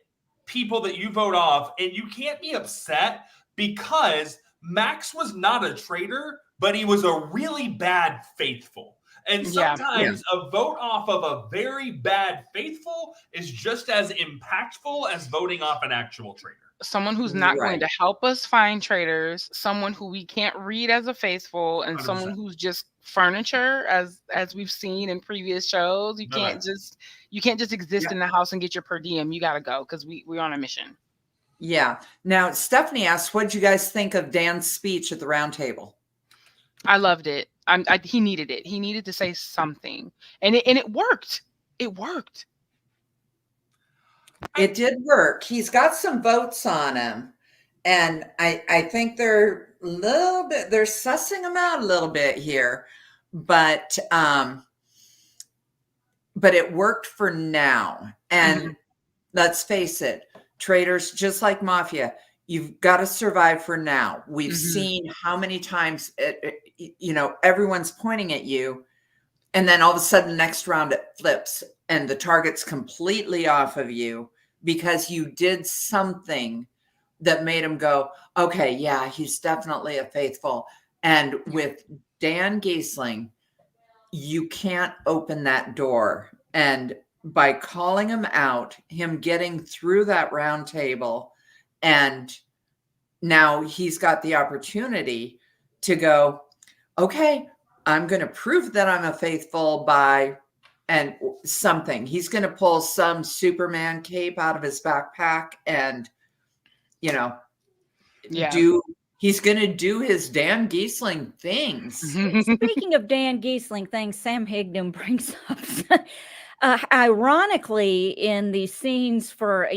people that you vote off, and you can't be upset because Max was not a traitor, but he was a really bad faithful. And sometimes a vote off of a very bad faithful is just as impactful as voting off an actual traitor. Someone who's not going to help us find traitors, someone who we can't read as a faithful, and 100%. Someone who's just furniture, as we've seen in previous shows. You You can't just exist in the house and get your per diem. You got to go because we're on a mission. Yeah. Now, Stephanie asks, what did you guys think of Dan's speech at the round table? I loved it. He needed it. He needed to say something, and it worked. It worked. It did work. He's got some votes on him, and I think they're sussing him out a little bit here, but it worked for now. And let's face it, Traitors, just like Mafia, you've got to survive for now. We've seen how many times everyone's pointing at you, and then all of a sudden the next round it flips and the target's completely off of you because you did something that made him go, okay, yeah, he's definitely a faithful. And with Dan Giesling, you can't open that door. And by calling him out, him getting through that round table, and now he's got the opportunity to go, okay, I'm going to prove that I'm a faithful by, and something. He's going to pull some Superman cape out of his backpack and, he's going to do his Dan Giesling things. Speaking of Dan Giesling things, Sam Higdon brings up, ironically, in the scenes for,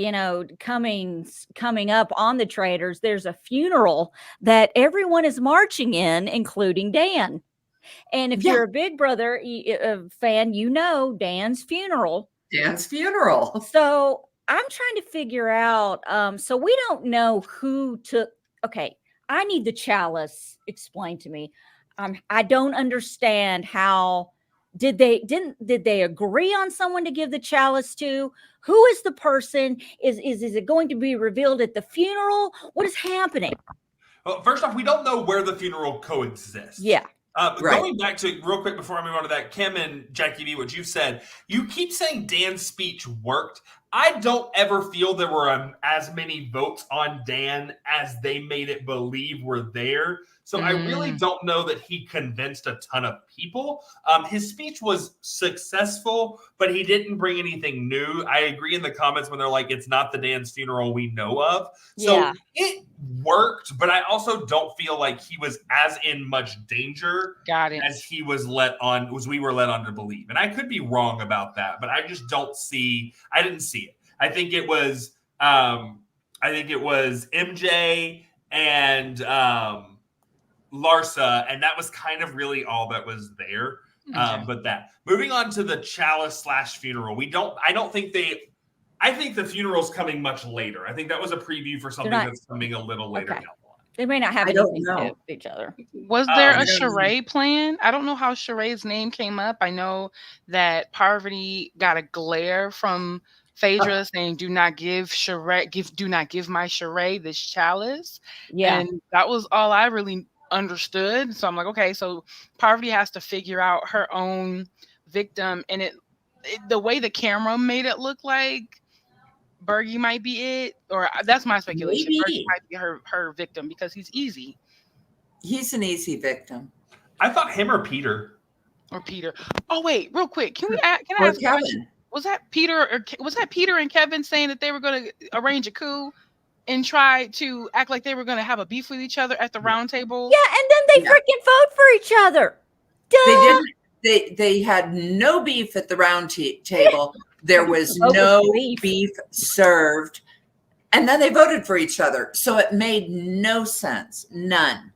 coming up on the Traitors, there's a funeral that everyone is marching in, including Dan. And if you're a Big Brother fan, Dan's funeral. Dan's funeral. So I'm trying to figure out, so we don't know who took, okay, I need the chalice explained to me. I don't understand how, did they agree on someone to give the chalice to? Who is the person? Is it going to be revealed at the funeral? What is happening? Well, first off, we don't know where the funeral coexists. Yeah. Going back to real quick before I move on to that, Kim and Jackie V, what you said, you keep saying Dan's speech worked. I don't ever feel there were as many votes on Dan as they made it believe were there. So I really don't know that he convinced a ton of people. His speech was successful, but he didn't bring anything new. I agree in the comments when they're like, it's not the Dan's funeral we know of. So it worked, but I also don't feel like he was as in much danger as he was we were let on to believe. And I could be wrong about that, but I just I didn't see it. I think it was MJ and Larsa, and that was kind of really all that was there. But moving on to the chalice / funeral, I think the funeral's coming much later. I think that was a preview for something that's coming a little later down the line. They may not have anything to do with each other. Was there a charade plan? I don't know how Charade's name came up. I know that Parvati got a glare from Phaedra saying, do not give my charade this chalice. Yeah. And that was all I really understood. So I'm like, okay, so Parvati has to figure out her own victim, and the way the camera made it look like Bergie might be it, or that's my speculation. Maybe. Bergie might be her victim because he's easy. He's an easy victim. I thought him or Peter. Oh wait, real quick, can I ask a question? Was that Peter and Kevin saying that they were going to arrange a coup and try to act like they were going to have a beef with each other at the round table? Yeah, and then they freaking vote for each other. Duh. They didn't. They had no beef at the round table. There was no beef served, and then they voted for each other. So it made no sense, none.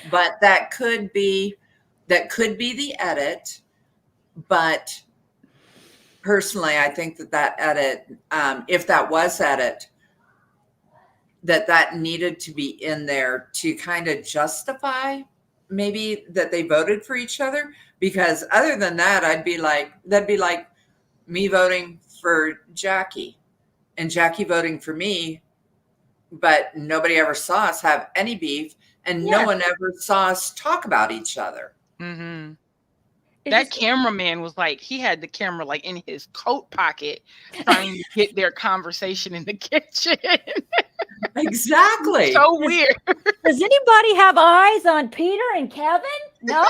But that could be the edit. But personally, I think that edit, if that was edit, that needed to be in there to kind of justify maybe that they voted for each other. Because other than that, that'd be like me voting for Jackie and Jackie voting for me, but nobody ever saw us have any beef, and no one ever saw us talk about each other. Mm-hmm. That cameraman was like, he had the camera like in his coat pocket trying to get their conversation in the kitchen. Exactly. So weird. Does anybody have eyes on Peter and Kevin? No?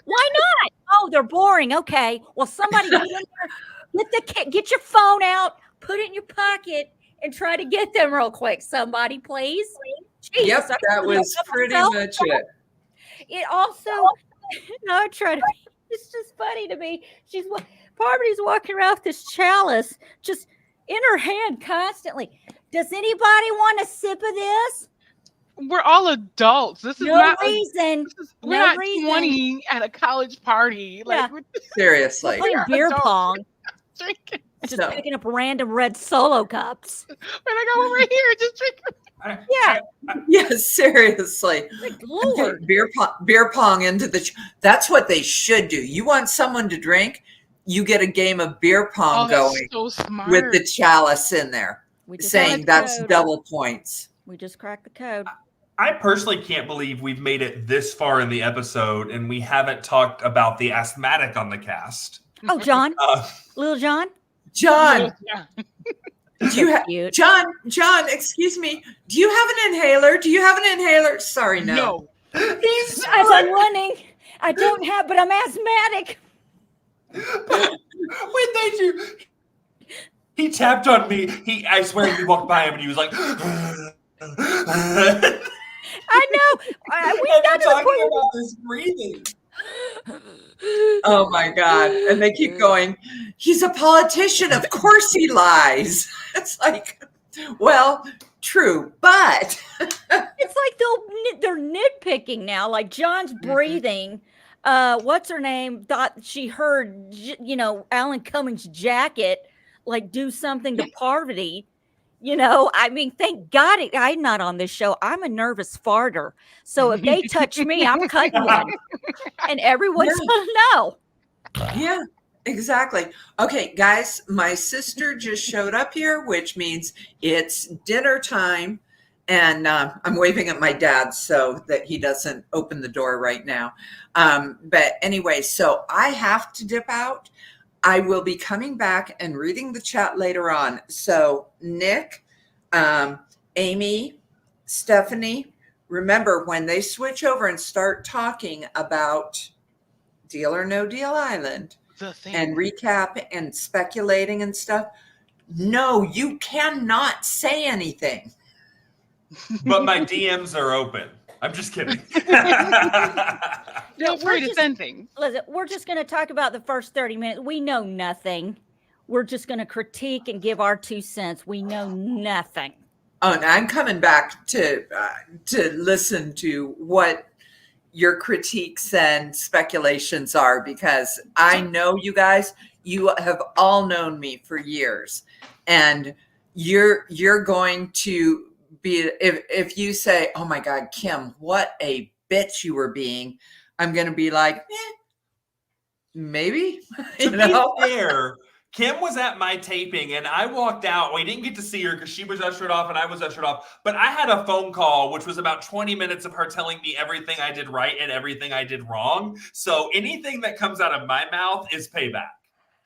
Why not? Oh, they're boring. Okay. Well, somebody get Get your phone out, put it in your pocket, and try to get them real quick. Somebody, please. Jesus, Yep, that was pretty much it. It also, I try to. It's just funny to me. Parvati's walking around with this chalice, just in her hand constantly. Does anybody want a sip of this? We're all adults. This is No not reason. we're not 20 at a college party. Like Seriously. Playing beer pong. drinking. Just picking up random red Solo cups. We're like, over here, just drinking. Yeah, seriously. Good Lord. Beer pong into the. That's what they should do. You want someone to drink, you get a game of beer pong going so smart. with the chalice in there, saying that's double points. We just cracked the code. I personally can't believe we've made it this far in the episode and we haven't talked about the asthmatic on the cast. Oh, John, little John. John, Do you have John? Excuse me. Do you have an inhaler? Sorry, no. As I'm running, I don't have, but I'm asthmatic. When they do, he tapped on me. I swear we walked by him and he was like. I know. We got to the point about this breathing. Oh my God. And they keep going, he's a politician. Of course he lies. It's like, well, true, but it's like they're nitpicking now. Like John's breathing. What's her name? Thought she heard, Alan Cummings' jacket, like do something to Parvati. I mean, thank God I'm not on this show. I'm a nervous farter. So if they touch me, I'm cutting one. And everyone's going to know. Yeah, exactly. Okay, guys, my sister just showed up here, which means it's dinner time. And I'm waving at my dad so that he doesn't open the door right now. But anyway, so I have to dip out. I will be coming back and reading the chat later on. So Nick, Amy, Stephanie, remember when they switch over and start talking about Deal or No Deal Island and recap and speculating and stuff, no, you cannot say anything. But my DMs are open. I'm just kidding. Feel free to send things. Listen, we're just going to talk about the first 30 minutes. We know nothing. We're just going to critique and give our 2 cents. We know nothing. Oh, and I'm coming back to listen to what your critiques and speculations are, because I know you guys, you have all known me for years, and you're going to be, if you say, oh my God, Kim, what a bitch you were being, I'm going to be like, maybe. To be fair, Kim was at my taping and I walked out. We didn't get to see her because she was ushered off and I was ushered off. But I had a phone call, which was about 20 minutes of her telling me everything I did right and everything I did wrong. So anything that comes out of my mouth is payback.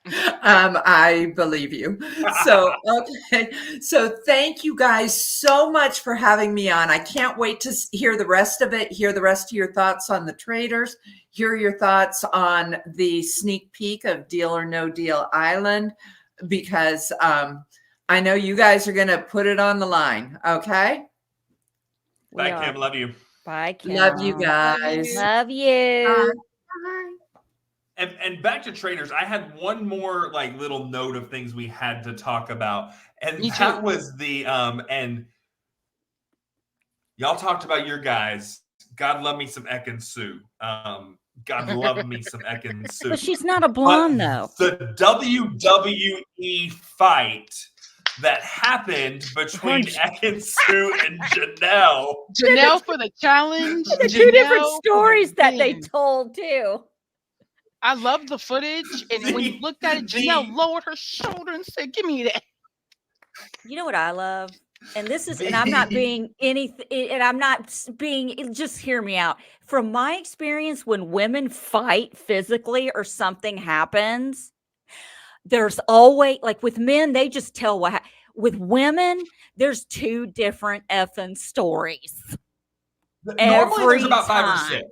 I believe you. So, okay. So thank you guys so much for having me on. I can't wait to hear the rest of it, hear the rest of your thoughts on the Traitors, hear your thoughts on the sneak peek of Deal or No Deal Island, because I know you guys are going to put it on the line. Okay. Bye, Kim. Love you. Bye, Kim. Love you guys. Love you. And back to Traitors, I had one more little note of things we had to talk about. And that was the and y'all talked about your guys. God love me some Ekin Sue. God love me some Ekin Sue. But she's not a blonde, though. The WWE fight that happened between Ekin Sue and Janelle. Janelle for the challenge. The two different stories that they told, too. I love the footage, and when you looked at it, Janelle lowered her shoulder and said, "Give me that." You know what I love? And this is, and I'm not being anything, and I'm not being, just hear me out. From my experience, when women fight physically or something happens, there's always, with men, they just tell what, with women, there's two different effing stories. Normally there's about 5 or 6.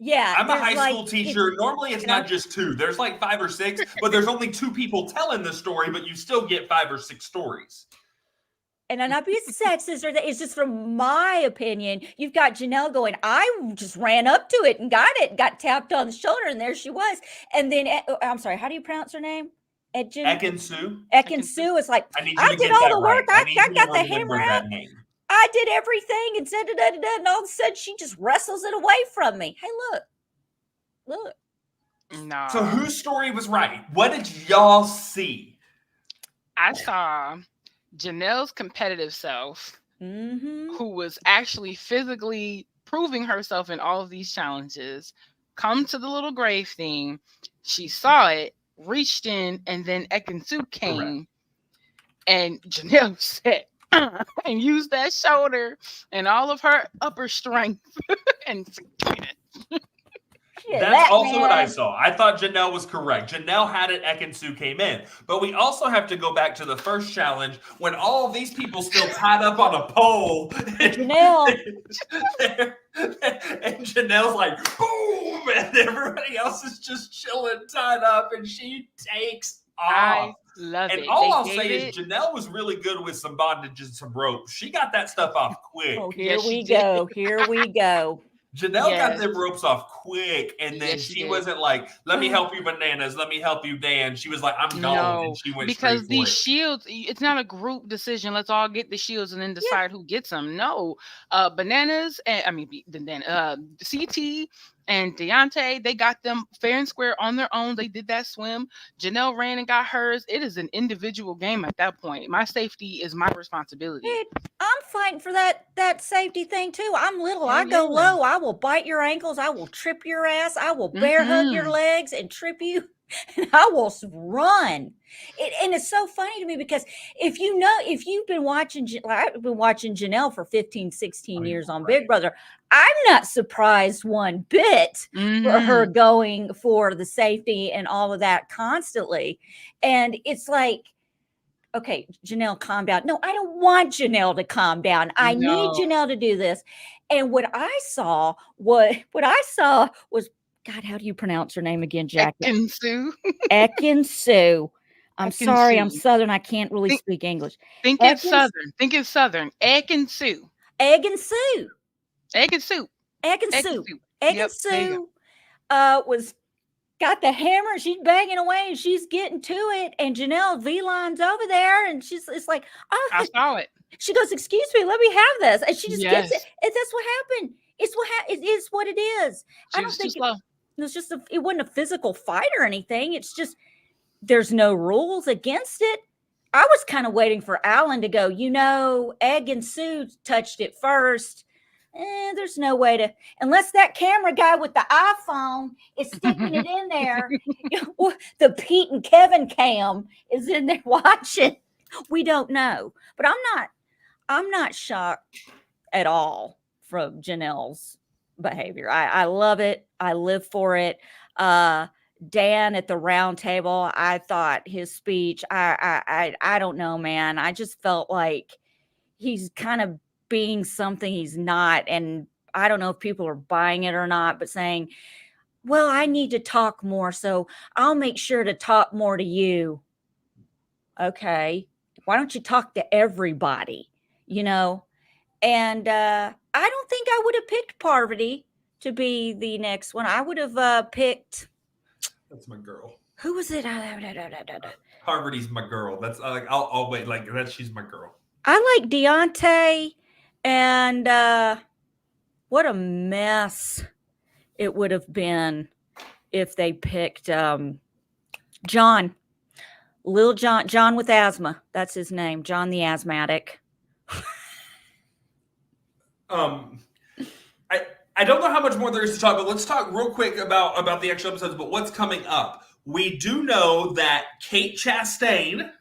Yeah, I'm a there's high like- school teacher. Normally, it's not just 2. There's like 5 or 6, but there's only 2 people telling the story, but you still get 5 or 6 stories. And I'm not being sexist or that. It's just from my opinion. You've got Janelle going, I just ran up to it and got it, got tapped on the shoulder, and there she was. And then, I'm sorry, how do you pronounce her name? Ekin-Su. Ekin-Su is like, I need you I to did get all that the work. right. I need you to got the hammer remember out. that name. I did everything and said da, da, da, and all of a sudden she just wrestles it away from me. Hey, look. No. So whose story was right? What did y'all see? I saw Janelle's competitive self, who was actually physically proving herself in all of these challenges, come to the little grave thing. She saw it, reached in, and then Ekin-Su came, and Janelle said, and used that shoulder and all of her upper strength and succeeded. That's also what I saw. I thought Janelle was correct. Janelle had it, Ekin-Su came in. But we also have to go back to the first challenge when all of these people still tied up on a pole. Janelle. And Janelle's like, boom! And everybody else is just chilling, tied up, and she takes off. I love it. And all I'll say is Janelle was really good with some bondage and some rope. She got that stuff off quick. Oh, here we go. Here we go. Janelle got them ropes off quick, and then she wasn't like, let me help you, Bananas. Let me help you, Dan. She was like, I'm gone. And she went because these shields, it's not a group decision. Let's all get the shields and then decide who gets them. No. Bananas, and CT and Deonte, they got them fair and square on their own. They did that swim. Janelle ran and got hers. It is an individual game at that point. My safety is my responsibility. Dude, I'm fighting for that safety thing too. I'm little. I go low. I will bite your ankles. I will trip your ass. I will bear hug your legs and trip you. And I will run. And it's so funny to me because if you've been watching, I've been watching Janelle for 15, 16 years on Big Brother. I'm not surprised one bit for her going for the safety and all of that constantly. And it's like, okay, Janelle, calm down. No, I don't want Janelle to calm down. I need Janelle to do this. And what I saw was, God, how do you pronounce her name again, Jack? Ekin-Su. Ekin-Su. I'm sorry, I'm Southern. I can't really speak English. Think it's Southern. Think it's Southern. Ekin-Su. Ekin-Su. Ekin-Su. Ekin-Su. Ekin-Su was got the hammer. She's banging away and she's getting to it. And Janelle V-line's over there, and it's like, oh, I saw it. She goes, "Excuse me, let me have this," and she just gets it. And that's what happened. It is what it is. I don't think it wasn't a physical fight or anything. It's just there's no rules against it. I was kind of waiting for Alan to go, Ekin-Su touched it first. There's no way to, unless that camera guy with the iPhone is sticking it in there. The Pete and Kevin cam is in there watching. We don't know. But I'm not shocked at all from Janelle's behavior. I love it. I live for it. Dan at the round table, I thought his speech, I don't know, man. I just felt like he's kind of being something he's not. And I don't know if people are buying it or not, but saying, well, I need to talk more, so I'll make sure to talk more to you. Okay. Why don't you talk to everybody, And I don't think I would have picked Parvati to be the next one. I would have picked. That's my girl. Who was it? Parvati's my girl. That's like I'll wait. Like that, she's my girl. I like Deonte, and what a mess it would have been if they picked John. Lil John with asthma. That's his name. John the asthmatic. I don't know how much more there is to talk, but let's talk real quick about the extra episodes, but what's coming up. We do know that Kate Chastain,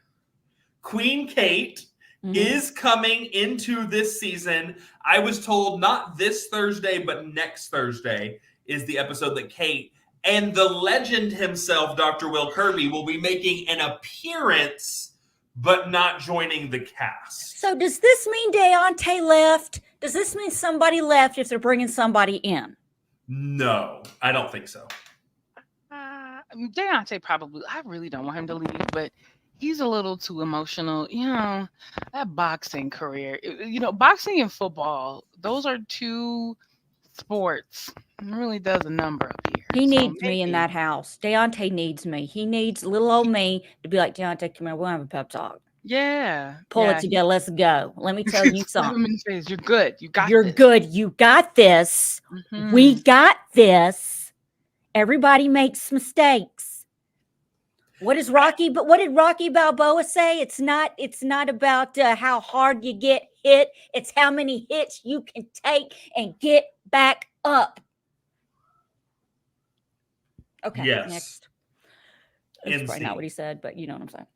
Queen Kate, is coming into this season. I was told not this Thursday, but next Thursday is the episode that Kate and the legend himself, Dr. Will Kirby, will be making an appearance, but not joining the cast. So does this mean Deonte left? Does this mean somebody left if they're bringing somebody in? No, I don't think so. Deonte probably. I really don't want him to leave, but he's a little too emotional. That boxing career. Boxing and football. Those are two sports. It really does a number up here. He So needs me in maybe. that house. Deonte needs me. He needs little old me to be like, Deonte, come here. We'll have a pep talk. Yeah. Pull it together. Let's go. Let me tell you Slap him something. in the face. You're good. You got You're this. good. You got this. Mhm. We got this. Everybody makes mistakes. What did Rocky Balboa say? It's not about how hard you get hit. It's how many hits you can take and get back up. Okay. Yes. Next. That's probably not NC. what he said, but you know what I'm saying.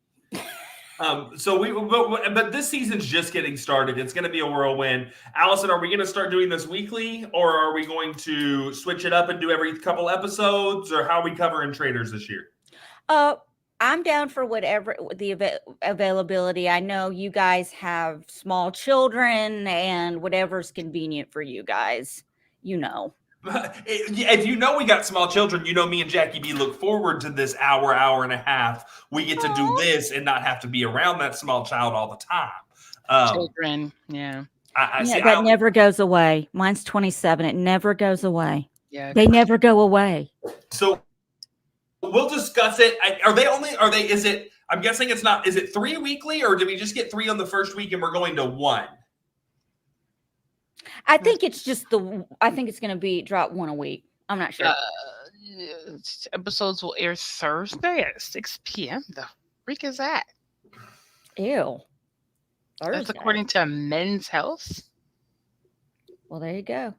But this season's just getting started. It's going to be a whirlwind. Allison, are we going to start doing this weekly, or are we going to switch it up and do every couple episodes, or how are we covering Traitors this year? I'm down for whatever the availability. I know you guys have small children and whatever's convenient for you guys. If we got small children, me and Jackie B look forward to this hour and a half. We get to do this and not have to be around that small child all the time. Children, yeah. That never goes away. Mine's 27. It never goes away. Yeah. They never go away. So we'll discuss it. I'm guessing it's not, is it 3 weekly, or did we just get 3 on the first week and we're going to 1? I think it's going to be drop 1 a week. I'm not sure. Episodes will air Thursday at 6 p.m. The freak is that? Ew. Thursday. That's according to Men's Health. Well, there you go.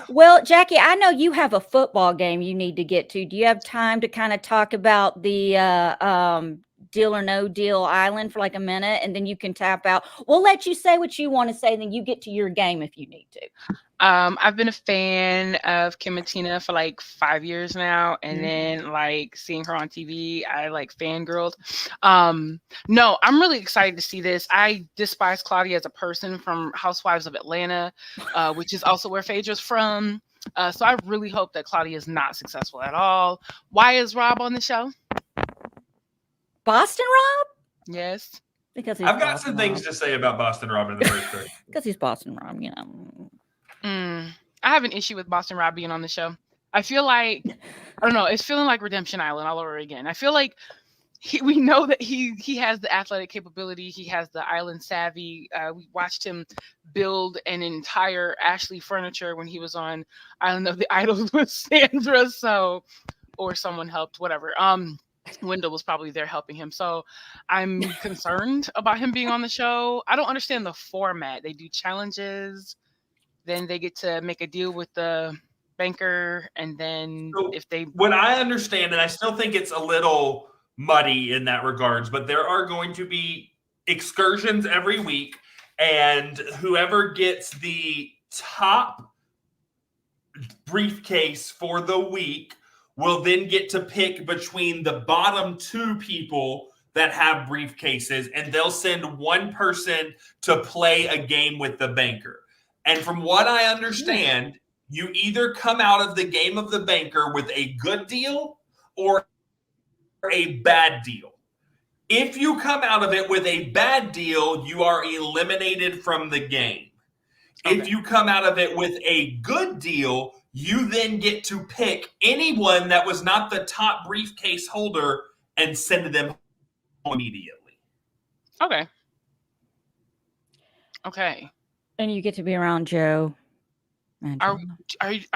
Well, Jackie, I know you have a football game you need to get to. Do you have time to kind of talk about the Deal or No Deal Island for like a minute, and then you can tap out? We'll let you say what you want to say, and then you get to your game if you need to. I've been a fan of Kim and Tina for like 5 years now, and then like seeing her on TV, I like fangirled. No, I'm really excited to see this. I despise Claudia as a person from Housewives of Atlanta, which is also where Phaedra's from. So I really hope that Claudia is not successful at all. Why is Rob on the show? Boston Rob? Yes. Because he's I've got Boston some Rob. things to say about Boston Rob in the first 30. Because he's Boston Rob, I have an issue with Boston Rob being on the show. I feel like, I don't know, it's feeling like Redemption Island all over again. I feel like we know that he has the athletic capability. He has the island savvy. We watched him build an entire Ashley furniture when he was on Island of the Idols with Sandra. Or someone helped, whatever. Wendell was probably there helping him. So I'm concerned about him being on the show. I don't understand the format. They do challenges, then they get to make a deal with the banker, and then what I understand, and I still think it's a little muddy in that regards, but there are going to be excursions every week, and whoever gets the top briefcase for the week will then get to pick between the bottom 2 people that have briefcases, and they'll send one person to play a game with the banker. And from what I understand, you either come out of the game of the banker with a good deal or a bad deal. If you come out of it with a bad deal, you are eliminated from the game. Okay. If you come out of it with a good deal, you then get to pick anyone that was not the top briefcase holder and send them home immediately. Okay. And you get to be around Joe. Are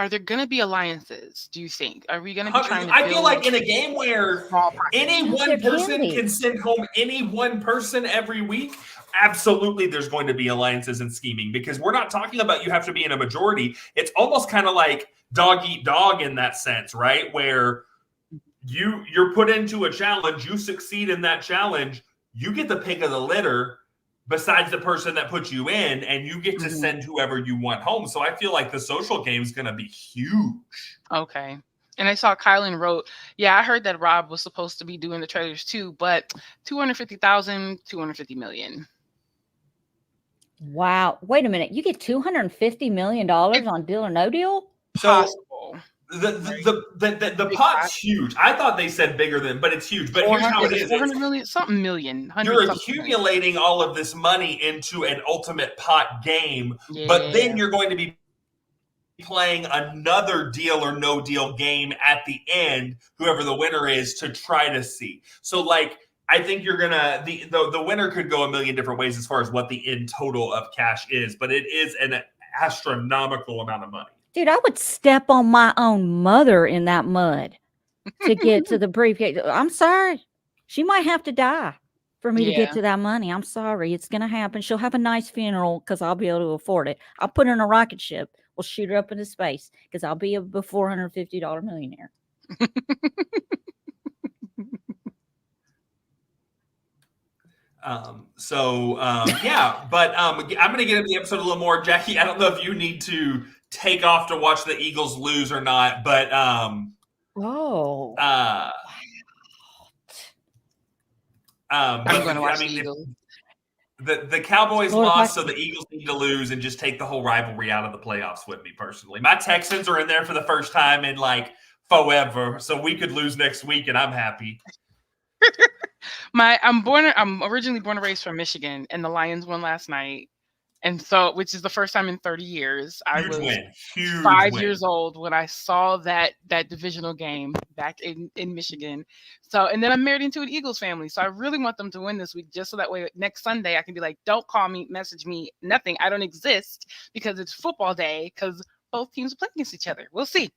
there going to be alliances, do you think? Are we going to be trying to I feel like in a game where any one person can send home any one person every week, absolutely there's going to be alliances and scheming, because we're not talking about you have to be in a majority. It's almost kind of like dog eat dog in that sense, right? Where you're put into a challenge, you succeed in that challenge, you get the pick of the litter besides the person that put you in, and you get to send whoever you want home. So I feel like the social game is going to be huge. Okay. And I saw Kylan wrote, yeah, I heard that Rob was supposed to be doing the Traitors too, but 250,000, 250 million. Wow. Wait a minute. You get $250 million on Deal or No Deal? So possible. The pot's huge. I thought they said bigger than, but it's huge. But here's how it is: 400 million, something million. You're accumulating all of this money into an ultimate pot game, Yeah. but then you're going to be playing another deal or no deal game at the end, whoever the winner is, to try to see. So like, I think you're gonna the winner could go a million different ways as far as what the end total of cash is, but it is an astronomical amount of money. Dude, I would step on my own mother in that mud to get to the briefcase. I'm sorry. She might have to die for me to get to that money. I'm sorry. It's going to happen. She'll have a nice funeral because I'll be able to afford it. I'll put her in a rocket ship. We'll shoot her up into space because I'll be a $450 millionaire. Yeah, but I'm going to get into the episode a little more. Jackie, I don't know if you need to take off to watch the Eagles lose or not, but I'm going to watch the Eagles. The Cowboys lost, so the Eagles need to lose and just take the whole rivalry out of the playoffs with me personally. My Texans are in there for the first time in like forever, so we could lose next week and I'm happy. I'm originally born and raised from Michigan, and the Lions won last night. And so, which is the first time in 30 years. I was 5 years old when I saw that divisional game back in Michigan. So, and then I'm married into an Eagles family. So I really want them to win this week, just so that way next Sunday I can be like, don't call me, message me, nothing. I don't exist because it's football day because both teams are playing against each other. We'll see.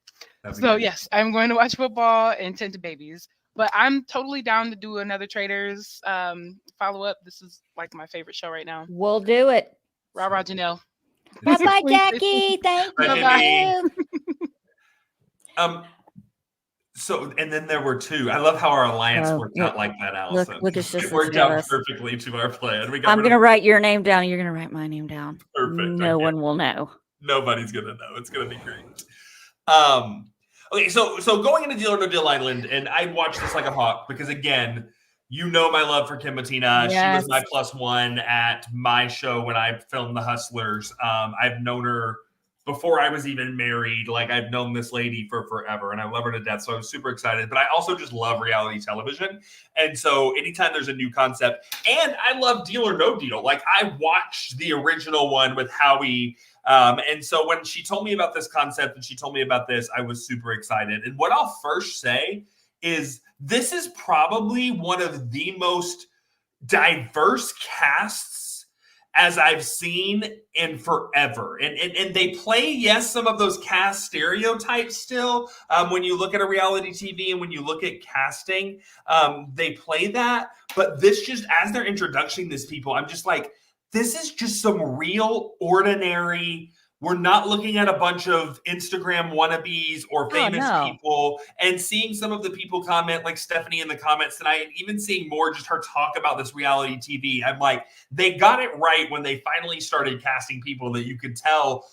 So yes, I'm going to watch football and tend to babies. But I'm totally down to do another Traitors follow-up. This is like my favorite show right now. We'll do it. Rah, Janelle. Bye-bye, Jackie. Thank you. Bye. So, and then there were two. I love how our alliance worked out like that, Allison. Look at this. It worked out perfectly to our plan. I'm going to write your name down. You're going to write my name down. Perfect. No one will know. Nobody's going to know. It's going to be great. Okay, so going into Deal or No Deal Island, and I watched this like a hawk because, again, you know my love for Kim Bettina. Yes. She was my +1 at my show when I filmed The Hustlers. I've known her before I was even married. Like, I've known this lady for forever, and I love her to death, so I was super excited. But I also just love reality television. And so anytime there's a new concept, and I love Deal or No Deal. Like, I watched the original one with Howie. And so when she told me about this concept and she told me about this, I was super excited. And what I'll first say is this is probably one of the most diverse casts as I've seen in forever. And they play, yes, some of those cast stereotypes still. When you look at a reality TV and when you look at casting, they play that. But this just, as they're introducing these people, I'm just like, this is just some real ordinary. We're not looking at a bunch of Instagram wannabes or famous people, and seeing some of the people comment, like Stephanie in the comments tonight, and even seeing more just her talk about this reality TV. I'm like, they got it right when they finally started casting people that you could tell,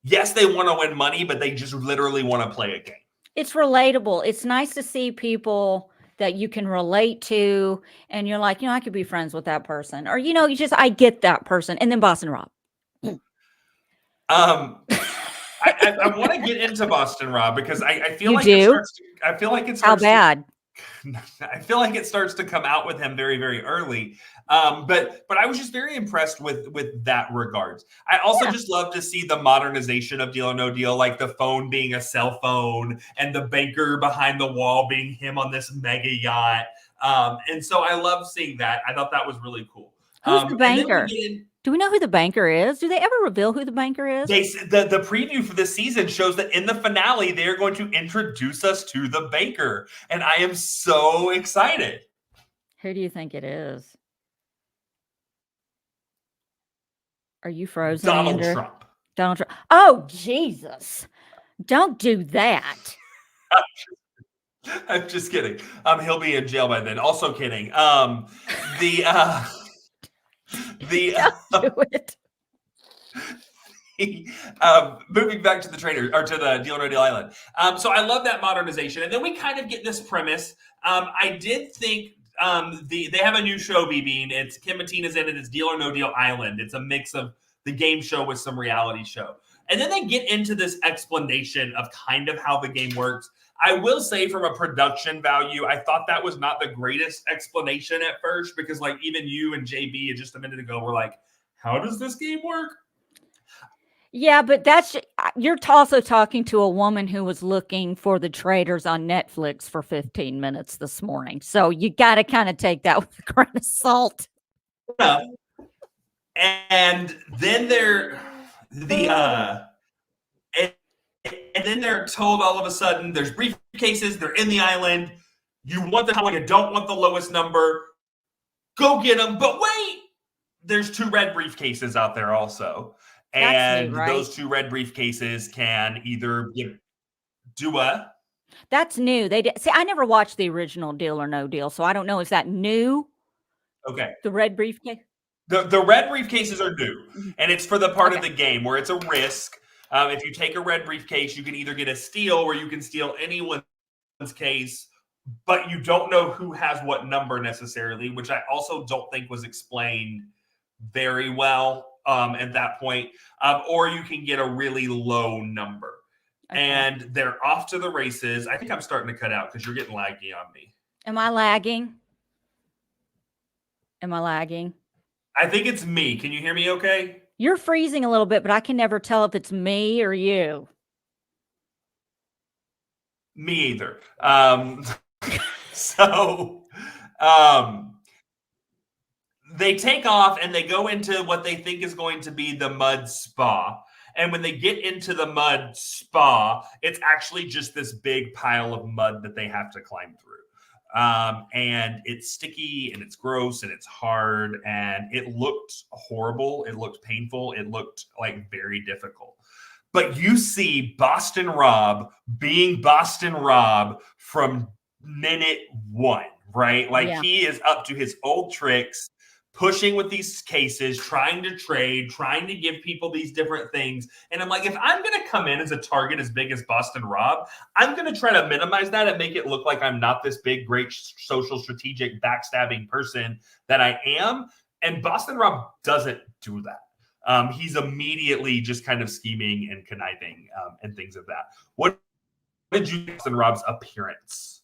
yes, they want to win money, but they just literally want to play a game. It's relatable. It's nice to see people that you can relate to, and you're like, I could be friends with that person, or I get that person. And then Boston Rob. I want to get into Boston Rob because I feel like it starts bad? I feel like it starts to come out with him very, very early. But I was just very impressed with that regards. I also just love to see the modernization of Deal or No Deal, like the phone being a cell phone and the banker behind the wall being him on this mega yacht. And so I love seeing that. I thought that was really cool. Who's the banker? Do we know who the banker is? Do they ever reveal who the banker is? The preview for this season shows that in the finale, they are going to introduce us to the banker. And I am so excited. Who do you think it is? Are you frozen? Donald Trump. Donald Trump. Oh, Jesus. Don't do that. I'm just kidding. He'll be in jail by then. Also kidding. Don't do it. Moving back to the Traitors, or to the Deal or No Deal Island. So I love that modernization. And then we kind of get this premise. I did think they have a new show, B-Bean. It's Kim Bettina's in it. It's Deal or No Deal Island. It's a mix of the game show with some reality show. And then they get into this explanation of kind of how the game works. I will say from a production value, I thought that was not the greatest explanation at first, because like even you and JB just a minute ago were like, how does this game work? Yeah, but you're also talking to a woman who was looking for the Traitors on Netflix for 15 minutes this morning. So you got to kind of take that with a grain of salt. And then and then they're told all of a sudden there's briefcases, they're in the island. You want the top, you don't want the lowest number. Go get them. But wait, there's 2 red briefcases out there also. And new, right? Those 2 red briefcases can either do what? That's new. See, I never watched the original Deal or No Deal, so I don't know. Is that new? Okay. The red briefcase? The red briefcases are new, and it's for the part of Okay. the game where it's a risk. If you take a red briefcase, you can either get a steal where you can steal anyone's case, but you don't know who has what number necessarily, which I also don't think was explained very well at that point. Or you can get a really low number. Okay. And they're off to the races. I think I'm starting to cut out because you're getting laggy on me. Am I lagging? Am I lagging? I think it's me. Can you hear me okay? You're freezing a little bit, but I can never tell if it's me or you. Me either. So they take off and they go into what they think is going to be the mud spa. And when they get into the mud spa, it's actually just this big pile of mud that they have to climb through. And it's sticky and it's gross and it's hard and it looked horrible. It looked painful. It looked like very difficult. But you see Boston Rob being Boston Rob from minute 1, right? Like He is up to his old tricks, pushing with these cases, trying to trade, trying to give people these different things. And I'm like, if I'm going to come in as a target as big as Boston Rob, I'm going to try to minimize that and make it look like I'm not this big, great social strategic backstabbing person that I am. And Boston Rob doesn't do that. He's immediately just kind of scheming and conniving and things of that. What did you think of Boston Rob's appearance?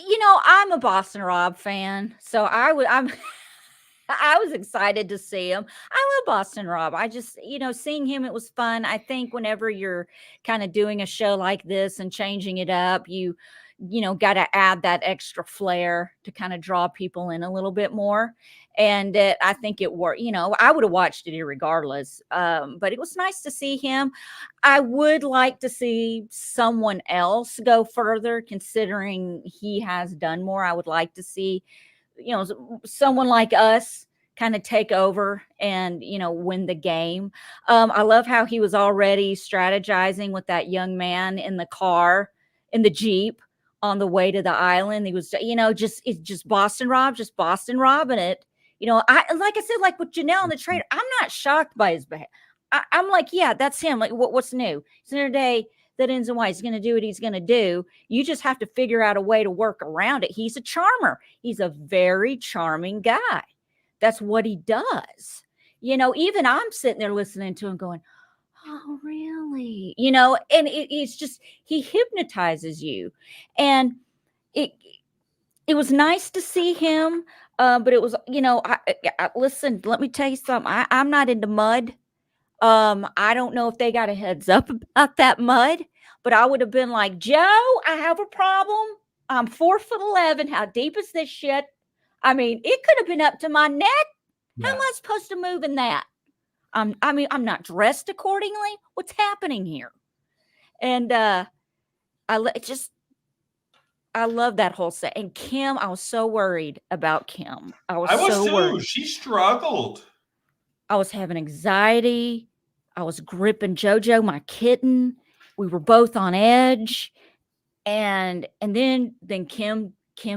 You know, I'm a Boston Rob fan, so I was excited to see him. I love Boston Rob. I just, seeing him, it was fun. I think whenever you're kind of doing a show like this and changing it up, you got to add that extra flair to kind of draw people in a little bit more. And I think it worked. I would have watched it irregardless. But it was nice to see him. I would like to see someone else go further, considering he has done more. I would like to see, someone like us kind of take over and, win the game. I love how he was already strategizing with that young man in the car, in the Jeep, on the way to the island. He was, it's just Boston Rob, and it, like I said, like with Janelle and the Traitor, I'm not shocked by his behavior. I'm like, yeah, that's him. Like, what's new? It's another day that ends in white. He's going to do what he's going to do. You just have to figure out a way to work around it. He's a charmer. He's a very charming guy. That's what he does. Even I'm sitting there listening to him going, oh, really? And it's just, he hypnotizes you. And it was nice to see him. But it was, listen, let me tell you something. I'm not into mud. I don't know if they got a heads up about that mud, but I would have been like, Joe, I have a problem. I'm 4'11". How deep is this shit? I mean, it could have been up to my neck. Yeah. How am I supposed to move in that? I'm not dressed accordingly. What's happening here? And I love that whole set. And Kim, I was so worried about Kim. I was so too. Worried. She struggled. I was having anxiety. I was gripping JoJo, my kitten. We were both on edge. And then Kim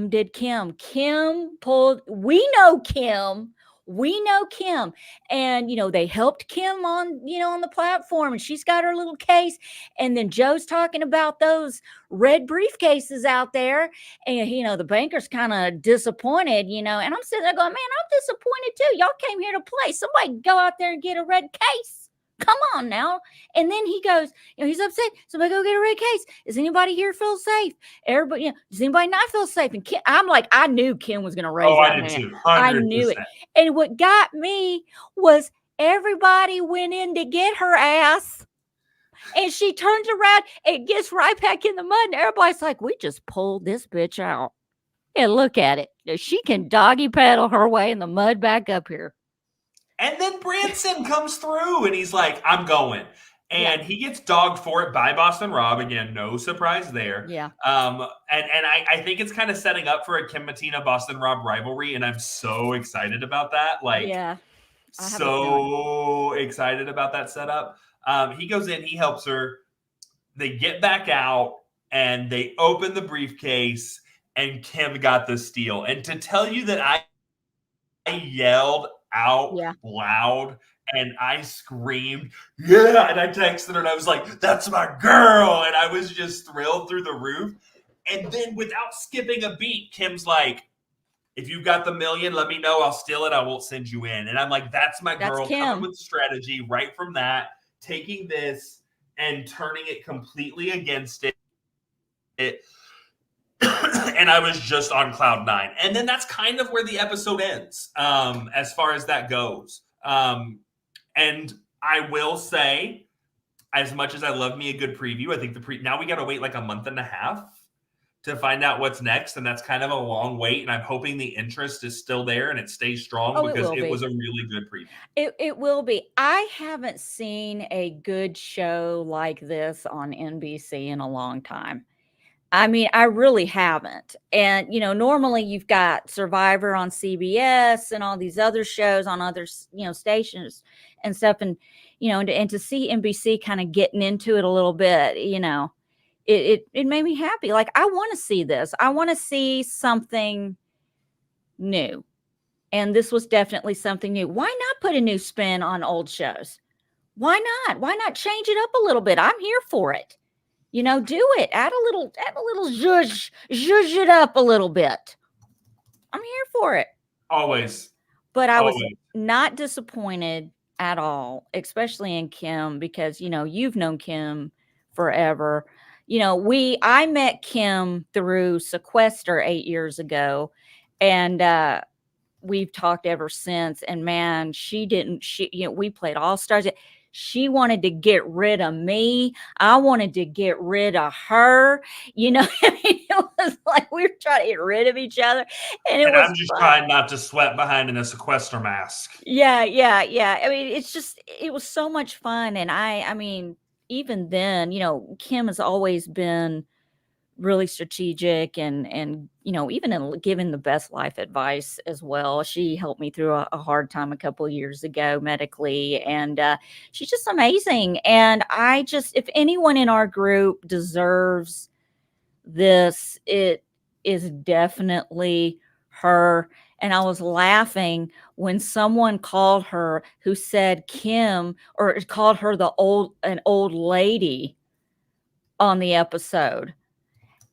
did Kim. Kim pulled, we know Kim. And, they helped Kim on, on the platform, and she's got her little case. And then Joe's talking about those red briefcases out there. And, the banker's kind of disappointed, and I'm sitting there going, man, I'm disappointed too. Y'all came here to play. Somebody go out there and get a red case Come on now. And then he goes, he's upset. Somebody go get a red case. Does anybody here feel safe? Everybody, does anybody not feel safe? And Kim, I'm like, I knew Kim was going to raise that I did hand. too. 100%. I knew it. And what got me was everybody went in to get her ass. And she turns around and gets right back in the mud. And everybody's like, we just pulled this bitch out. And look at it. She can doggy paddle her way in the mud back up here. And then Branson comes through and he's like, I'm going. And he gets dogged for it by Boston Rob. Again, no surprise there. Yeah. And I think it's kind of setting up for a Kim Mattina Boston Rob rivalry. And I'm so excited about that. So excited about that setup. He goes in, he helps her. They get back out and they open the briefcase and Kim got the steal. And to tell you that I yelled out loud and I screamed, yeah, and I texted her and I was like, that's my girl, and I was just thrilled through the roof. And then without skipping a beat, Kim's like, if you've got the million, let me know, I'll steal it, I won't send you in. And I'm like, that's my girl, coming with strategy right from that, taking this and turning it completely against it. And I was just on cloud 9. And then that's kind of where the episode ends, as far as that goes. And I will say, as much as I love me a good preview, I think now we got to wait like a month and a half to find out what's next. And that's kind of a long wait. And I'm hoping the interest is still there and it stays strong because it was a really good preview. It will be. I haven't seen a good show like this on NBC in a long time. I mean, I really haven't. And, normally you've got Survivor on CBS and all these other shows on other, stations and stuff. And, and to see NBC kind of getting into it a little bit, it made me happy. Like, I want to see this. I want to see something new. And this was definitely something new. Why not put a new spin on old shows? Why not? Why not change it up a little bit? I'm here for it. Do it. Add a little zhuzh it up a little bit. I'm here for it. Always. But I was not disappointed at all, especially in Kim, because, you've known Kim forever. I met Kim through Sequester 8 years ago, and we've talked ever since. And man, we played All Stars. She wanted to get rid of me. I wanted to get rid of her. It was like we were trying to get rid of each other. And I'm just trying not to sweat behind in a sequester mask. Yeah. I mean, it was so much fun. And I mean, even then, Kim has always been really strategic and even in giving the best life advice as well. She helped me through a hard time a couple of years ago medically, and she's just amazing. And if anyone in our group deserves this, it is definitely her. And I was laughing when someone called her who said Kim, or called her an old lady on the episode.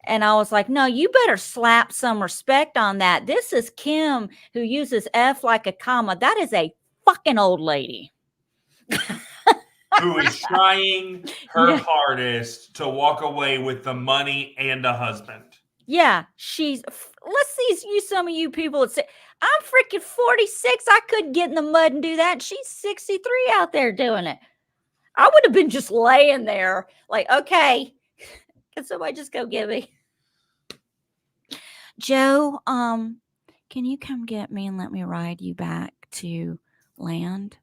And I was like, no, you better slap some respect on that. This is Kim, who uses F like a comma. That is a fucking old lady. Who is trying her hardest to walk away with the money and a husband. Yeah, let's see some of you people that say, I'm freaking 46. I couldn't get in the mud and do that. And she's 63 out there doing it. I would have been just laying there like, okay, can somebody just go get me? Joe, can you come get me and let me ride you back to land?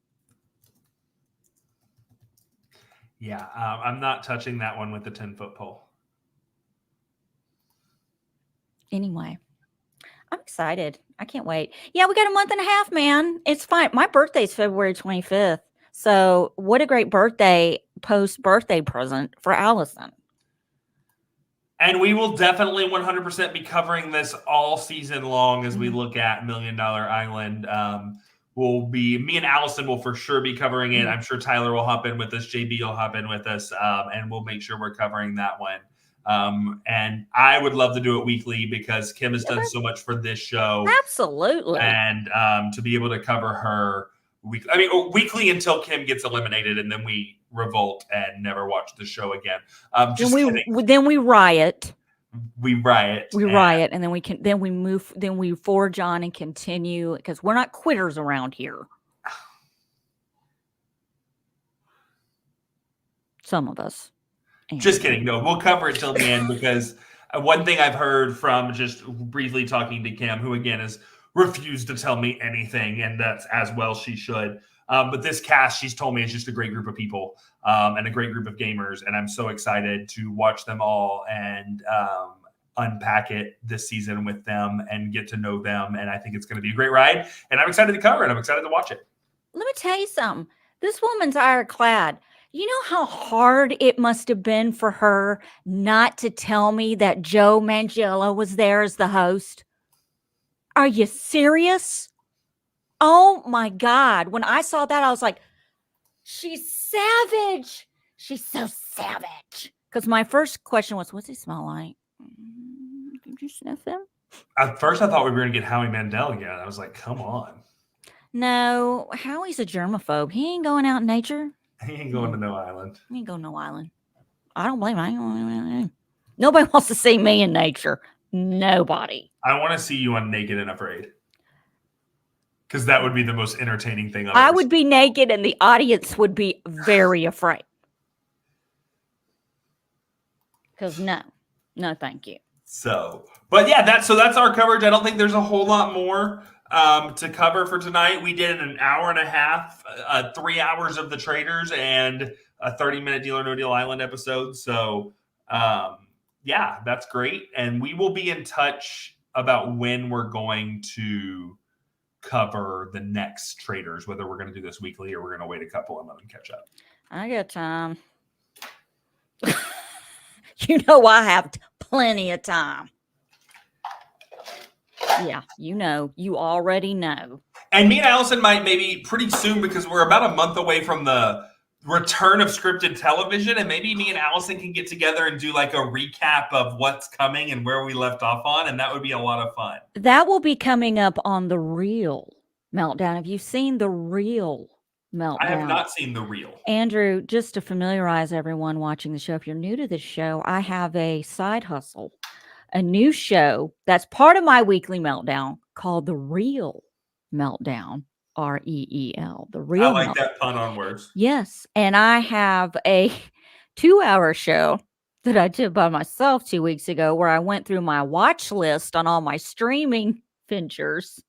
Yeah, I'm not touching that one with the 10-foot pole. Anyway, I'm excited. I can't wait. Yeah, we got a month and a half, man. It's fine. My birthday's February 25th. So what a great post-birthday present for Allison. And we will definitely 100% be covering this all season long as we look at $1 Million Island. Me and Allison will for sure be covering it. I'm sure Tyler will hop in with us. JB will hop in with us, and we'll make sure we're covering that one. And I would love to do it weekly because Kim has done so much for this show. Absolutely. And to be able to cover her weekly. I mean, weekly until Kim gets eliminated, and then we revolt and never watch the show again. Just kidding. Then we riot. We riot. We riot, and then we forge on and continue because we're not quitters around here. Some of us. Just kidding. No, we'll cover it till the end because one thing I've heard from just briefly talking to Kim, who again has refused to tell me anything, and that's as well she should. But this cast, she's told me, is just a great group of people and a great group of gamers, and I'm so excited to watch them all and unpack it this season with them and get to know them. And I think it's going to be a great ride, and I'm excited to cover it. I'm excited to watch it. Let me tell you something. This woman's ironclad. You know how hard it must have been for her not to tell me that Joe Manganiello was there as the host? Are you serious? Oh my God. When I saw that, I was like, she's savage. She's so savage. Because my first question was, what's he smell like? Did you sniff him? At first, I thought we were going to get Howie Mandel again. I was like, come on. No, Howie's a germaphobe. He ain't going out in nature. He ain't going to no island. He ain't going to no island. I don't blame him. Nobody wants to see me in nature. Nobody. I want to see you on Naked and Afraid. Because that would be the most entertaining thing. I would be naked and the audience would be very afraid. Because no, thank you. But yeah, that's our coverage. I don't think there's a whole lot more to cover for tonight. We did an hour and a half, 3 hours of the Traitors and a 30-minute Deal or No Deal Island episode. So yeah, that's great. And we will be in touch about when we're going to cover the next Traitors, whether we're going to do this weekly or we're going to wait a couple of months and catch up. I got time. You know I have plenty of time. Yeah, you already know. And me and Allison might maybe pretty soon, because we're about a month away from the return of scripted television, and maybe me and Allison can get together and do like a recap of what's coming and where we left off on, and that would be a lot of fun. That will be coming up on The Real Meltdown. Have you seen The Real Meltdown? I have not seen The Real. Andrew, just to familiarize everyone watching the show, if you're new to this show, I have a side hustle, a new show that's part of my weekly meltdown called The Real Meltdown, REEL. The Real I like Meltdown. that pun on words. Yes. And I have a 2-hour show that I did by myself 2 weeks ago where I went through my watch list on all my streaming ventures.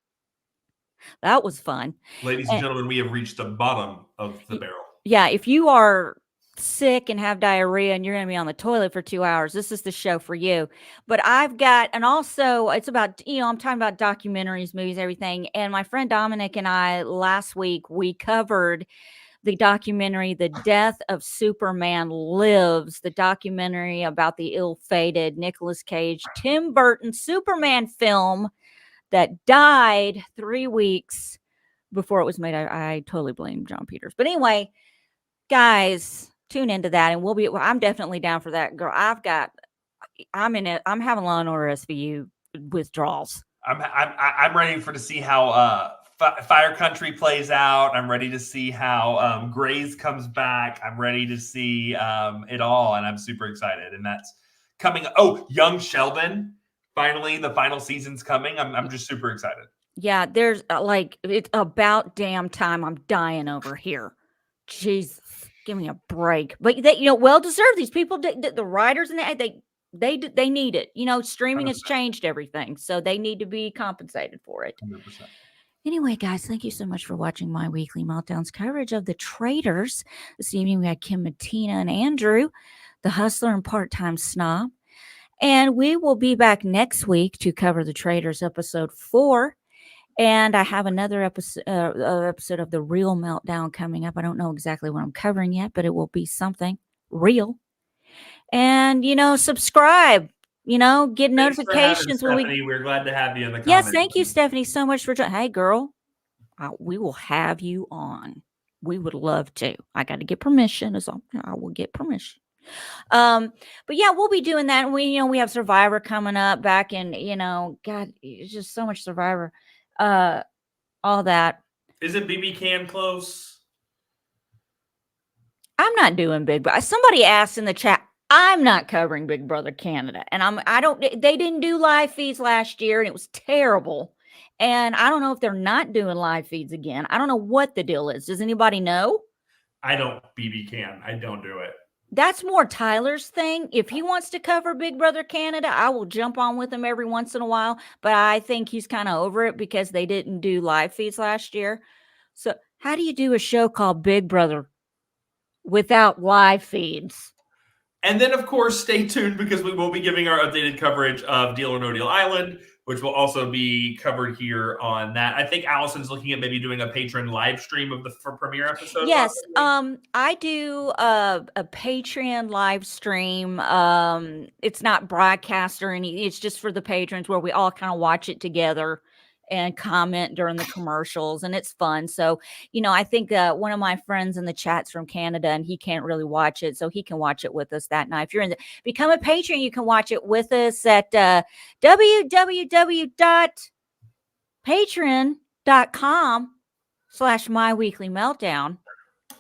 That was fun. Ladies and gentlemen, we have reached the bottom of the barrel. Yeah. If you are sick and have diarrhea and you're going to be on the toilet for 2 hours, this is the show for you. But I've got, and also it's about, I'm talking about documentaries, movies, everything. And my friend Dominic and I last week, we covered the documentary, The Death of Superman Lives, the documentary about the ill-fated Nicolas Cage, Tim Burton Superman film that died 3 weeks before it was made. I totally blame John Peters. But anyway, guys, tune into that, and I'm definitely down for that. Girl, I'm having Law and Order SVU withdrawals. I'm ready to see how Fire Country plays out. I'm ready to see how Grays comes back. I'm ready to see it all, and I'm super excited. And that's coming. Oh, Young Sheldon. Finally, the final season's coming. I'm just super excited. Yeah, there's it's about damn time. I'm dying over here. Jesus. Give me a break. But they, well deserved. These people, the writers, and they need it. Streaming 100%. Has changed everything, so they need to be compensated for it. 100%. Anyway, guys, thank you so much for watching my weekly Meltdowns coverage of the Traitors. This evening we had Kim, Mattina, and Andrew, the hustler and part-time snob, and we will be back next week to cover the Traitors episode 4. And I have another episode of The Real Meltdown coming up. I don't know exactly what I'm covering yet, but it will be something real. And, subscribe, get notifications when we're glad to have you in the comments. Yes, thank you, Stephanie, so much for joining. Hey, girl, we will have you on. We would love to. I got to get permission. I will get permission. But yeah, we'll be doing that. And we have Survivor coming up back in, God, it's just so much Survivor. All that. Isn't BB Can close? I'm not doing Big Brother. Somebody asked in the chat, I'm not covering Big Brother Canada. And they didn't do live feeds last year and it was terrible. And I don't know if they're not doing live feeds again. I don't know what the deal is. Does anybody know? I don't BB Can. I don't do it. That's more Tyler's thing. If he wants to cover Big Brother Canada, I will jump on with him every once in a while. But I think he's kind of over it because they didn't do live feeds last year. So how do you do a show called Big Brother without live feeds? And then, of course, stay tuned because we will be giving our updated coverage of Deal or No Deal Island, which will also be covered here on that. I think Allison's looking at maybe doing a patron live stream of the premiere episode. Yes, I do a Patreon live stream. It's not broadcast or any. It's just for the patrons where we all kind of watch it together and comment during the commercials, and it's fun. So, I think one of my friends in the chat's from Canada, and he can't really watch it, so he can watch it with us that night. If you're become a patron, you can watch it with us at www.patreon.com/myweeklymeltdown.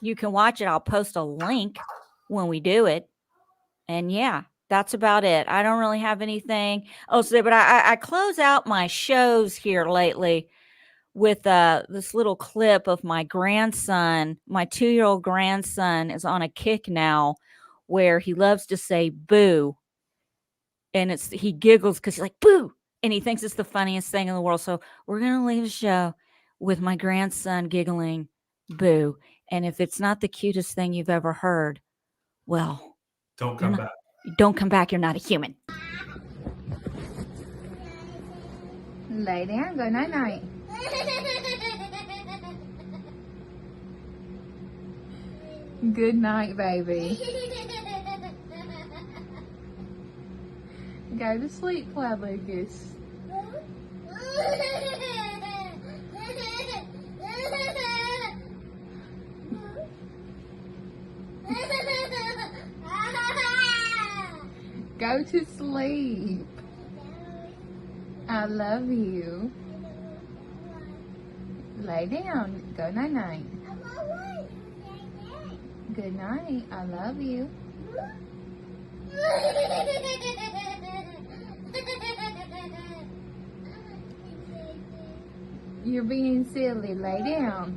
You can watch it. I'll post a link when we do it. And yeah, that's about it. I don't really have anything else to say, but I close out my shows here lately with this little clip of my grandson. My 2-year-old grandson is on a kick now where he loves to say boo. And he giggles because he's like, boo. And he thinks it's the funniest thing in the world. So we're going to leave the show with my grandson giggling boo. And if it's not the cutest thing you've ever heard, well, Don't come back. Don't come back. You're not a human. Lay down. Go night night. Good night, baby. Go to sleep, Cloud Lucas. Go to sleep. I love you. Lay down. Go night night. Good night. I love you. You're being silly. Lay down.